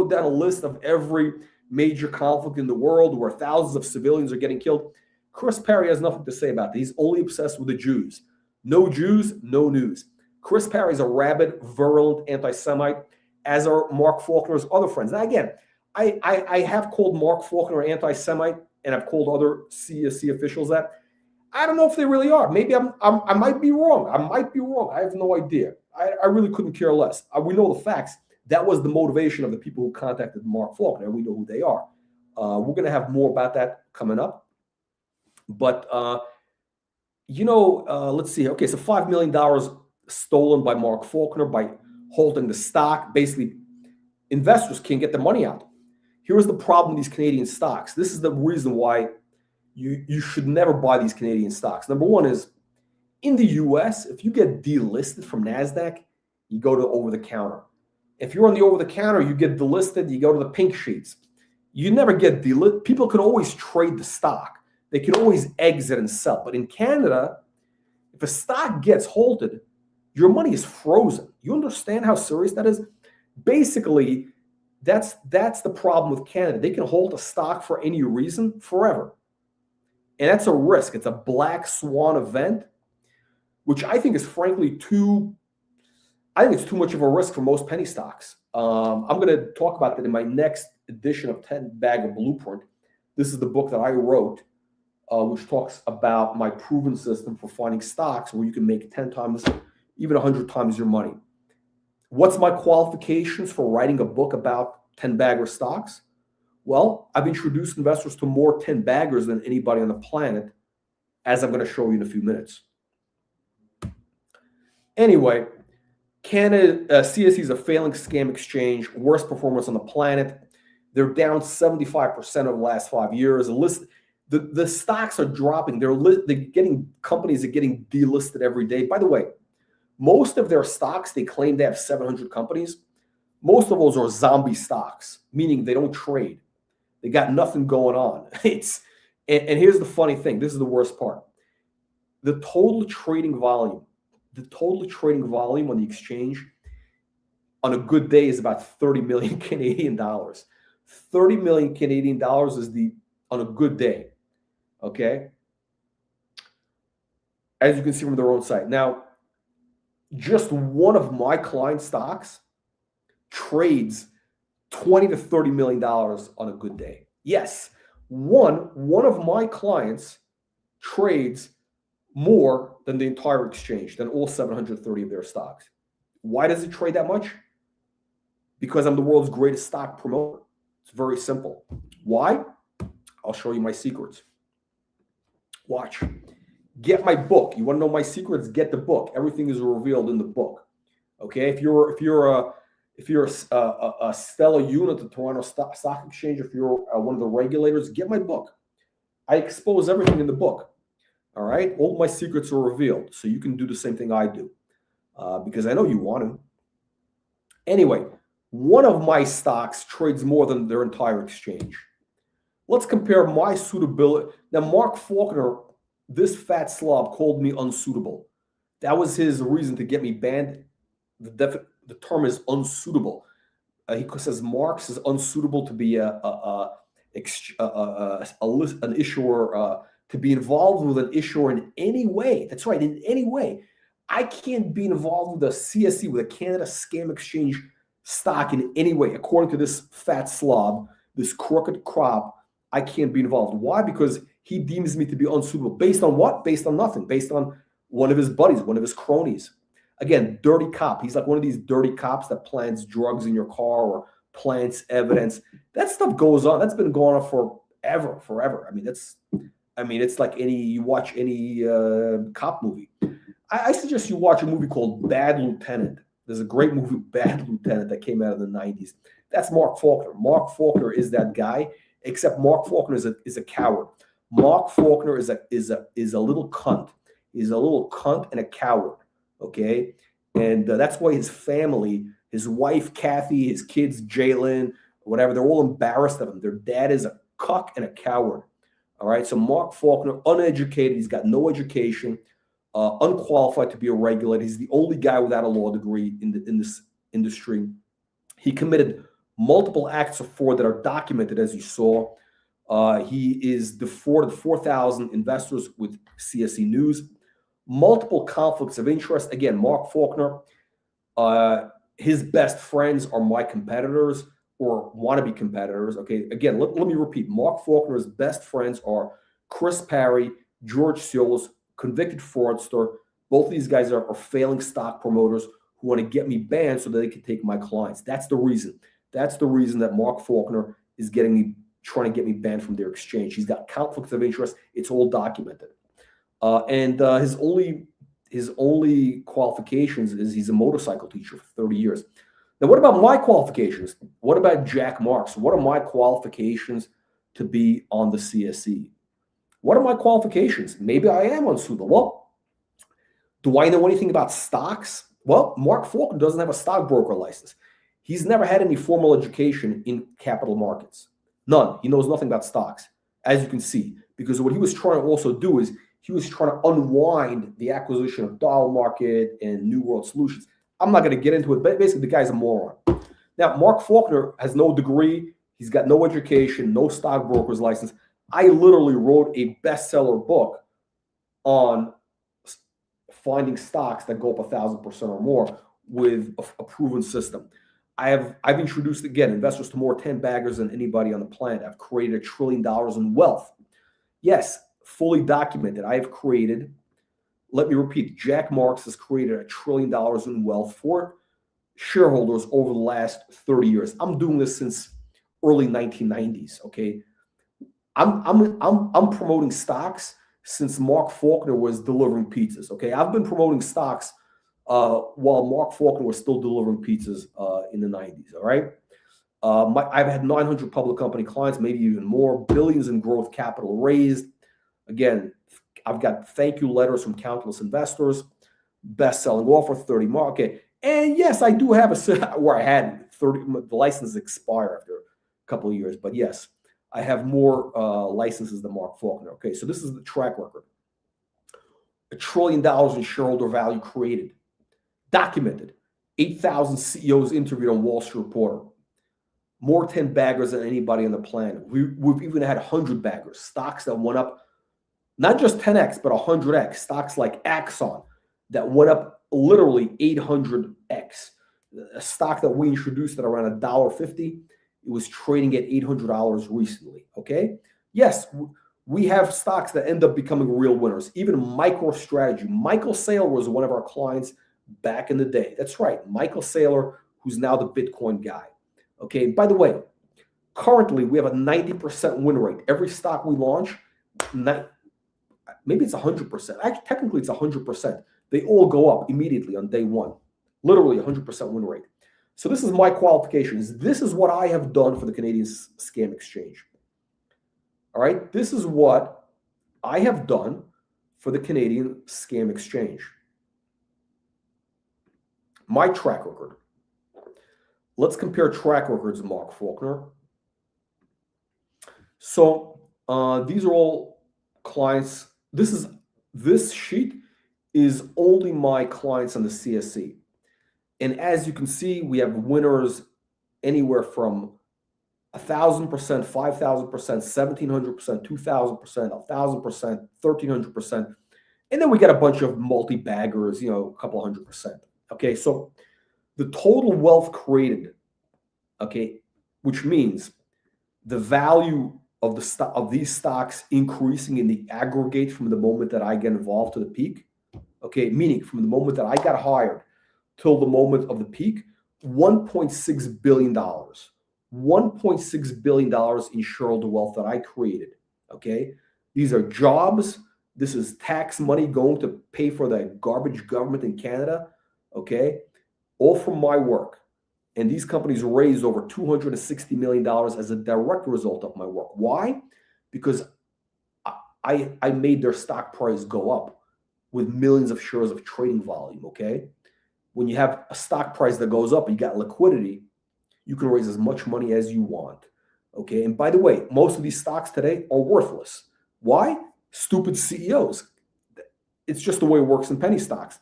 A: down a list of every major conflict in the world where thousands of civilians are getting killed. Chris Parry has nothing to say about that. He's only obsessed with the Jews. No Jews, no news. Chris Parry's a rabid, virulent anti-Semite, as are Mark Faulkner's other friends. Now, again, I have called Mark Faulkner an anti-Semite, and I've called other CSC officials that. I don't know if they really are. Maybe I might be wrong. I might be wrong. I have no idea. I really couldn't care less. We know the facts. That was the motivation of the people who contacted Mark Faulkner. We know who they are. We're going to have more about that coming up. But, let's see. Okay, so $5 million stolen by Mark Faulkner by holding the stock. Basically, investors can't get their money out. Here's the problem with these Canadian stocks. This is the reason why you should never buy these Canadian stocks. Number one is, in the US, if you get delisted from NASDAQ, you go to over-the-counter. If you're on the over-the-counter, you get delisted, you go to the pink sheets. You never get delisted. People can always trade the stock. They can always exit and sell. But in Canada, if a stock gets halted, your money is frozen. You understand how serious that is? Basically, that's the problem with Canada. They can hold a stock for any reason forever. And that's a risk. It's a black swan event, which I think is frankly too much of a risk for most penny stocks. I'm going to talk about that in my next edition of 10 Bagger Blueprint. This is the book that I wrote, which talks about my proven system for finding stocks where you can make 10 times, even 100 times your money. What's my qualifications for writing a book about 10 bagger stocks? Well, I've introduced investors to more 10 baggers than anybody on the planet, as I'm going to show you in a few minutes. Anyway, Canada, CSE is a failing scam exchange, worst performance on the planet. They're down 75% over the last 5 years. The stocks are dropping. They're getting, companies are getting delisted every day. By the way, most of their stocks, they claim they have 700 companies. Most of those are zombie stocks, meaning they don't trade. They got nothing going on. And here's the funny thing. This is the worst part. The total trading volume on the exchange on a good day is about 30 million Canadian dollars. 30 million Canadian dollars is on a good day. Okay. As you can see from their own site. Now, just one of my client stocks trades $20 to $30 million on a good day. Yes, one of my clients trades more than the entire exchange, than all 730 of their stocks. Why does it trade that much? Because I'm the world's greatest stock promoter. It's very simple. Why? I'll show you my secrets. Watch. Get my book. You want to know my secrets? Get the book. Everything is revealed in the book. Okay. If you're a stellar unit at the Toronto Stock Exchange, if you're one of the regulators, get my book. I expose everything in the book. All right. All my secrets are revealed. So you can do the same thing I do because I know you want to. Anyway, one of my stocks trades more than their entire exchange. Let's compare my suitability. Now, Mark Faulkner, this fat slob, called me unsuitable. That was his reason to get me banned. The term is unsuitable. He says Marx is unsuitable to be an issuer, to be involved with an issuer in any way. That's right, in any way. I can't be involved with a CSE, with a Canada Scam Exchange stock in any way. According to this fat slob, this crooked crop, I can't be involved. Why? Because he deems me to be unsuitable. Based on what? Based on nothing. Based on one of his buddies, one of his cronies. Again, dirty cop. He's like one of these dirty cops that plants drugs in your car or plants evidence. That stuff goes on. That's been going on forever. I mean, it's like you watch any cop movie. I suggest you watch a movie called Bad Lieutenant. There's a great movie, Bad Lieutenant, that came out in the 90s. That's Mark Faulkner. Mark Faulkner is that guy, except Mark Faulkner is a coward. Mark Faulkner is a little cunt. He's a little cunt and a coward. Okay. And that's why his family, his wife, Kathy, his kids, Jalen, whatever, they're all embarrassed of him. Their dad is a cuck and a coward. All right. So Mark Faulkner, uneducated. He's got no education, unqualified to be a regulator. He's the only guy without a law degree in this industry. He committed multiple acts of fraud that are documented, as you saw. He is defrauded 4,000 investors with CSE News. multiple conflicts of interest. Again, Mark Faulkner, his best friends are my competitors or wannabe competitors. Okay, again, let me repeat. Mark Faulkner's best friends are Chris Parry, George Soros, convicted fraudster. Both of these guys are failing stock promoters who want to get me banned so that they can take my clients. That's the reason. That's the reason that Mark Faulkner is trying to get me banned from their exchange. He's got conflicts of interest. It's all documented. And his only qualifications is he's a motorcycle teacher for 30 years. Now, what about my qualifications? What about Jack Marks? What are my qualifications to be on the CSE? What are my qualifications? Maybe I am unsuitable. Well, do I know anything about stocks? Well, Mark Faulkner doesn't have a stockbroker license. He's never had any formal education in capital markets. None. He knows nothing about stocks, as you can see, because what he was trying to also do is he was trying to unwind the acquisition of Dollar Market and New World Solutions. I'm not going to get into it, but basically the guy's a moron. Now, Mark Faulkner has no degree. He's got no education, no stockbroker's license. I literally wrote a bestseller book on finding stocks that go up 1,000% or more with a proven system. I've introduced, again, investors to more 10 baggers than anybody on the planet. I've created $1 trillion in wealth. Yes, fully documented. I have created, let me repeat, Jack Marks has created $1 trillion in wealth for shareholders over the last 30 years. I'm doing this since early 1990s, okay? I'm promoting stocks since Mark Faulkner was delivering pizzas, okay? I've been promoting stocks while Mark Faulkner was still delivering pizzas in the 90s, all right? I've had 900 public company clients, maybe even more, billions in growth capital raised. Again, I've got thank you letters from countless investors, best-selling offer, 30 market. And yes, I do have where I had 30, the licenses expire after a couple of years, but yes, I have more licenses than Mark Faulkner. Okay, so this is the track record. $1 trillion in shareholder value created, documented, 8,000 CEOs interviewed on Wall Street Reporter, more 10 baggers than anybody on the planet. We've even had 100 baggers, stocks that went up, not just 10x, but 100x, stocks like Axon that went up literally 800x. A stock that we introduced at around $1.50, it was trading at $800 recently, okay? Yes, we have stocks that end up becoming real winners. Even MicroStrategy. Michael Saylor was one of our clients back in the day. That's right, Michael Saylor, who's now the Bitcoin guy. Okay, by the way, currently we have a 90% win rate. Every stock we launch, maybe it's 100%. Actually, technically it's 100%. They all go up immediately on day one. Literally 100% win rate. So this is my qualifications. This is what I have done for the Canadian Scam Exchange. All right, this is what I have done for the Canadian Scam Exchange. My track record. Let's compare track records of Mark Faulkner. So these are all clients. This sheet is only my clients on the CSE. And as you can see, we have winners anywhere from 1,000%, 5,000%, 1,700%, 2,000%, 1,000%, 1,300%. And then we got a bunch of multi-baggers, a couple 100%. Okay, so the total wealth created, okay, which means the value of these stocks increasing in the aggregate from the moment that I get involved to the peak, okay, meaning from the moment that I got hired till the moment of the peak, $1.6 billion. $1.6 billion in shareholder wealth that I created, okay? These are jobs. This is tax money going to pay for the garbage government in Canada, okay? All from my work. And these companies raised over $260 million as a direct result of my work. Why? Because I made their stock price go up with millions of shares of trading volume, okay? When you have a stock price that goes up, you got liquidity, you can raise as much money as you want, okay? And by the way, most of these stocks today are worthless. Why? Stupid CEOs. It's just the way it works in penny stocks.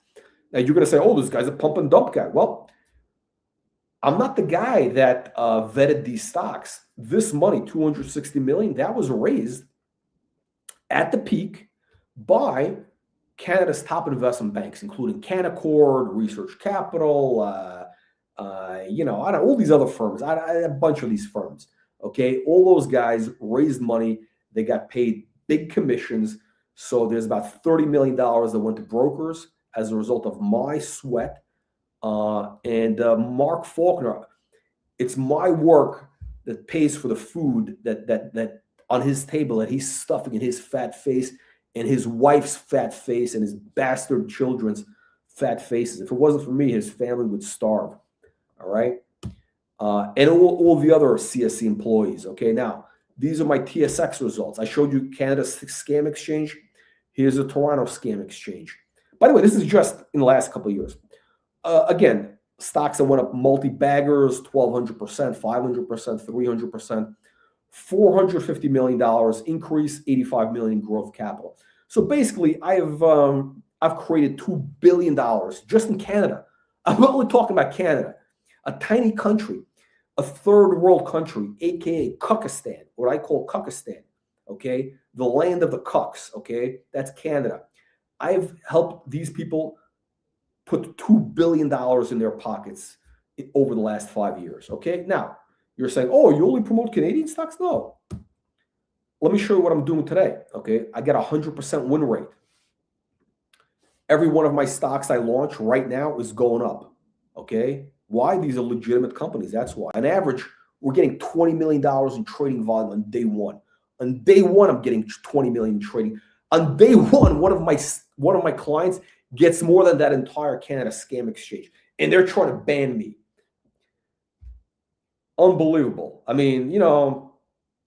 A: Now, you're going to say, oh, this guy's a pump and dump guy. Well, I'm not the guy that vetted these stocks. This money, $260 million, that was raised at the peak by Canada's top investment banks, including Canaccord, Research Capital, all these other firms, a bunch of these firms, okay? All those guys raised money. They got paid big commissions. So there's about $30 million that went to brokers as a result of my sweat. And Mark Faulkner, it's my work that pays for the food that on his table that he's stuffing in his fat face and his wife's fat face and his bastard children's fat faces. If it wasn't for me, his family would starve. All right. And all the other CSC employees. Okay. Now, these are my TSX results. I showed you Canada's scam exchange. Here's the Toronto scam exchange. By the way, this is just in the last couple of years. Again, stocks that went up multi-baggers, 1,200%, 500%, 300%, $450 million increase, 85 million growth capital. So basically, I've created $2 billion just in Canada. I'm only talking about Canada, a tiny country, a third world country, aka Cuckistan, what I call Cuckistan. Okay, the land of the cucks. Okay, that's Canada. I've helped these people put $2 billion in their pockets over the last 5 years. Okay, now you're saying, oh, you only promote Canadian stocks? No. Let me show you what I'm doing today. Okay, I get 100% win rate. Every one of my stocks I launch right now is going up. Okay, why? These are legitimate companies. That's why. On average, we're getting $20 million in trading volume on day one. On day one, I'm getting 20 million in trading. On day one, one of my clients gets more than that entire Canada scam exchange, and they're trying to ban me. Unbelievable. I mean,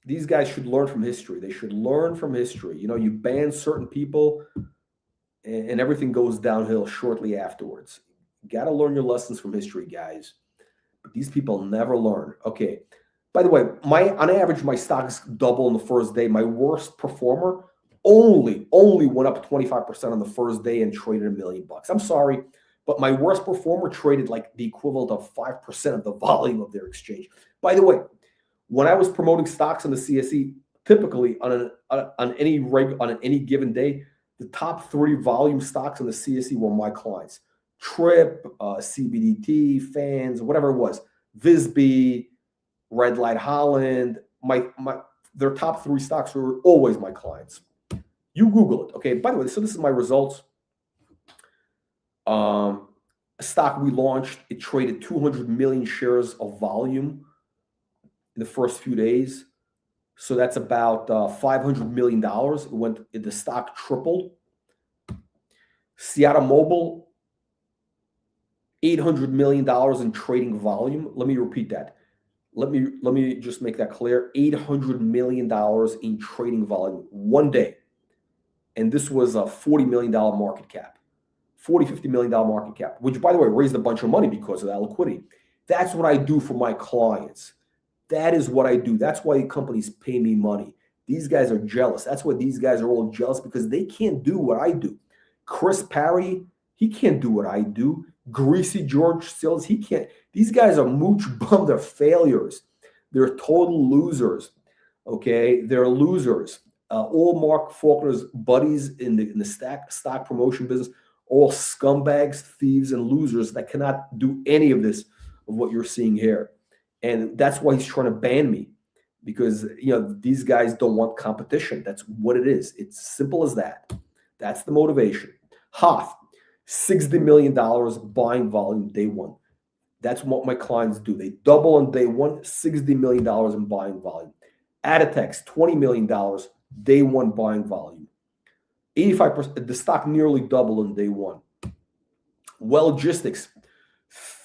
A: these guys should learn from history. They should learn from history. You ban certain people, and everything goes downhill shortly afterwards. You got to learn your lessons from history, guys. But these people never learn. Okay. By the way, on average, my stocks double in the first day. My worst performer only went up 25% on the first day and traded $1 million. I'm sorry, but my worst performer traded like the equivalent of 5% of the volume of their exchange. By the way, when I was promoting stocks on the CSE, typically on any given day, the top 3 volume stocks on the CSE were my clients: Trip, CBDT, Fans, whatever it was, Visby, Red Light Holland. Their top 3 stocks were always my clients. You Google it. Okay. By the way, so this is my results. A stock we launched, it traded 200 million shares of volume in the first few days. So that's about $500 million. The stock tripled. Seattle Mobile, $800 million in trading volume. Let me repeat that. Let me just make that clear. $800 million in trading volume one day. And this was a $40 million market cap, $50 million market cap, which, by the way, raised a bunch of money because of that liquidity. That's what I do for my clients. That is what I do. That's why companies pay me money. These guys are jealous. That's why these guys are all jealous, because they can't do what I do. Chris Parry, he can't do what I do. Greasy George Stills, he can't. These guys are mooch bum. They're failures. They're total losers. Okay, they're losers. All Mark Faulkner's buddies in the stock promotion business, all scumbags, thieves, and losers that cannot do any of this, of what you're seeing here. And that's why he's trying to ban me, because these guys don't want competition. That's what it is. It's simple as that. That's the motivation. Hoff, $60 million buying volume day one. That's what my clients do. They double on day one, $60 million in buying volume. Aditex, $20 million day one buying volume. 85%, the stock nearly doubled on day one. Well Logistics,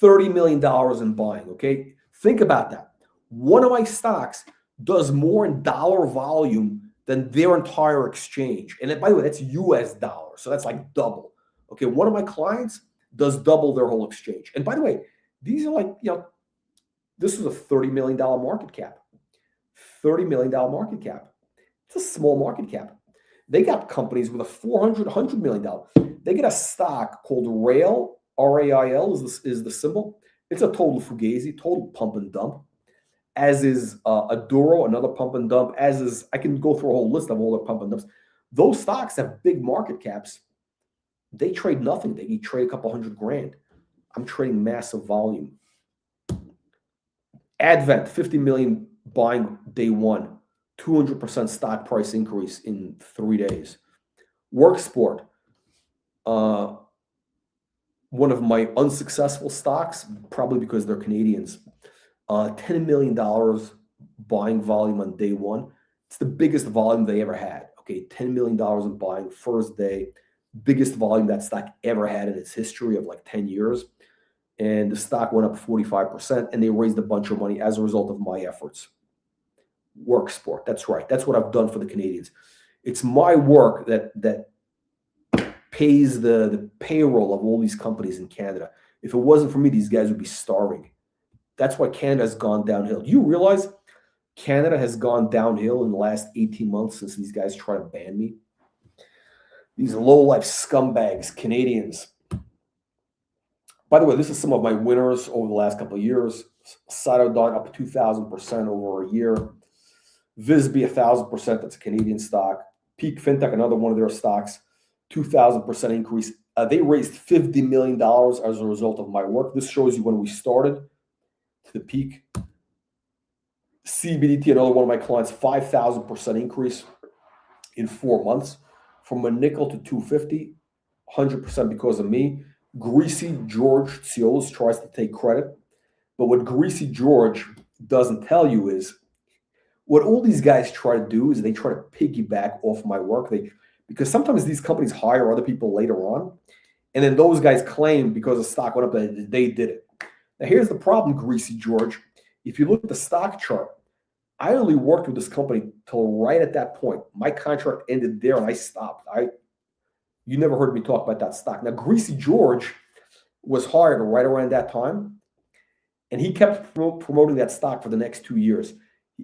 A: $30 million in buying. Okay, think about that. One of my stocks does more in dollar volume than their entire exchange. And by the way, that's US dollars. So that's like double. Okay, one of my clients does double their whole exchange. And by the way, these are like, this is a $30 million market cap. $30 million market cap. It's a small market cap. They got companies with a $100 million. They get a stock called RAIL, R-A-I-L is the symbol. It's a total fugazi, total pump and dump. As is Aduro, another pump and dump. As is, I can go through a whole list of all the pump and dumps. Those stocks have big market caps. They trade nothing. They trade a couple $100,000. I'm trading massive volume. Advent, 50 million buying day one, 200% stock price increase in 3 days. Worksport, one of my unsuccessful stocks, probably because they're Canadians, $10 million buying volume on day one. It's the biggest volume they ever had. Okay, $10 million in buying first day, biggest volume that stock ever had in its history of like 10 years. And the stock went up 45%, and they raised a bunch of money as a result of my efforts. Worksport, that's right. That's what I've done for the Canadians. It's my work that pays the payroll of all these companies in Canada. If it wasn't for me, these guys would be starving. That's why Canada has gone downhill. Do you realize Canada has gone downhill in the last 18 months since these guys try to ban me? These low-life scumbags, Canadians. By the way, this is some of my winners over the last couple of years. Cytodog up 2,000% over a year. Visby 1,000%. That's a Canadian stock. Peak FinTech, another one of their stocks, 2,000% increase. They raised $50 million as a result of my work. This shows you when we started to the peak. CBDT, another one of my clients, 5,000% increase in 4 months, from a nickel to 250, 100% because of me. Greasy George Tsiolus tries to take credit, but what Greasy George doesn't tell you is what all these guys try to do is they try to piggyback off my work. Because sometimes these companies hire other people later on, and then those guys claim because the stock went up that they did it. Now here's the problem, Greasy George. If you look at the stock chart, I only worked with this company till right at that point. My contract ended there and I stopped. You never heard me talk about that stock. Now, Greasy George was hired right around that time, and he kept promoting that stock for the next 2 years.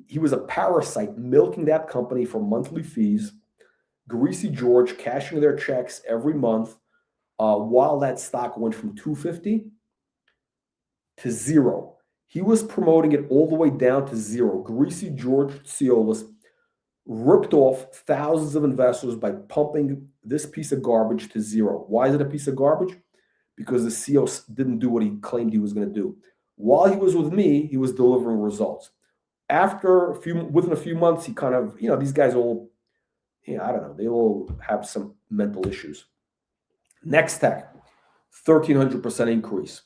A: He was a parasite, milking that company for monthly fees. Greasy George cashing their checks every month while that stock went from 250 to zero. He was promoting it all the way down to zero. Greasy George Tsiolus ripped off thousands of investors by pumping this piece of garbage to zero. Why is it a piece of garbage? Because the CEO didn't do what he claimed he was going to do. While he was with me, he was delivering results. Within a few months, he kind of, these guys all, I don't know, they all have some mental issues. Next Tech, 1,300% increase.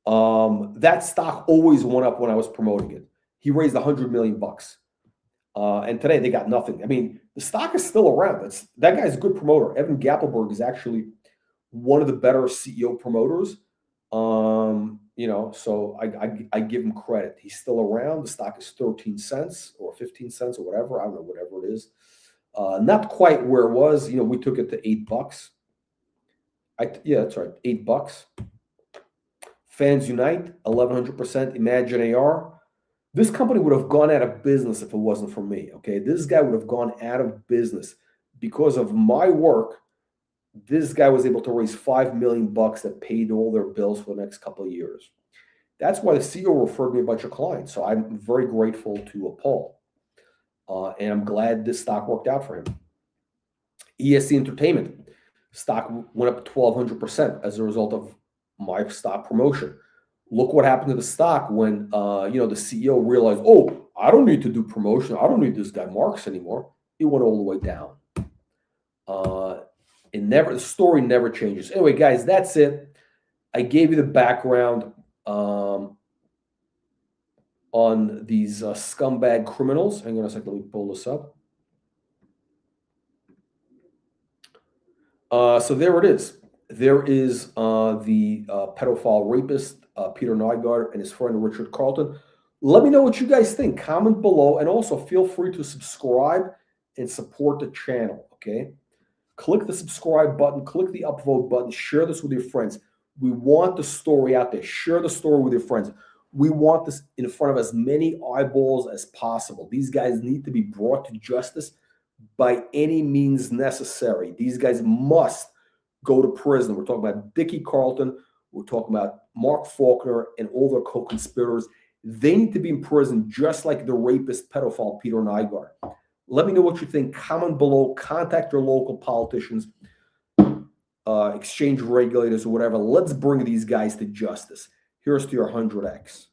A: That stock always went up when I was promoting it. He raised $100 million. And today they got nothing. I mean, the stock is still around. That guy's a good promoter. Evan Gappelberg is actually one of the better CEO promoters. So I give him credit. He's still around. The stock is 13 cents or 15 cents or whatever. I don't know, whatever it is. Not quite where it was. We took it to $8. Yeah, that's right. $8. Fans Unite, 1,100%. Imagine AR. This company would have gone out of business if it wasn't for me, okay? This guy would have gone out of business. Because of my work, this guy was able to raise $5 million that paid all their bills for the next couple of years. That's why the CEO referred me a bunch of clients. So I'm very grateful to Paul. And I'm glad this stock worked out for him. ESC Entertainment. Stock went up 1,200% as a result of my stock promotion. Look what happened to the stock when the CEO realized, oh, I don't need to do promotion. I don't need this guy Marks anymore. It went all the way down. The story never changes. Anyway, guys, that's it. I gave you the background on these scumbag criminals. Hang on a second, let me pull this up. So there it is. There is the pedophile rapist, Peter Nygard, and his friend Richard Carleton. Let me know what you guys think. Comment below, and also feel free to subscribe and support the channel, okay? Click the subscribe button, click the upvote button, share this with your friends. We want the story out there. Share the story with your friends. We want this in front of as many eyeballs as possible. These guys need to be brought to justice by any means necessary. These guys must go to prison. We're talking about Dicky Carleton. We're talking about Mark Faulkner and all their co-conspirators. They need to be in prison just like the rapist pedophile Peter Nygard. Let me know what you think. Comment below. Contact your local politicians. exchange regulators or whatever. Let's bring these guys to justice. Here's to your 100x.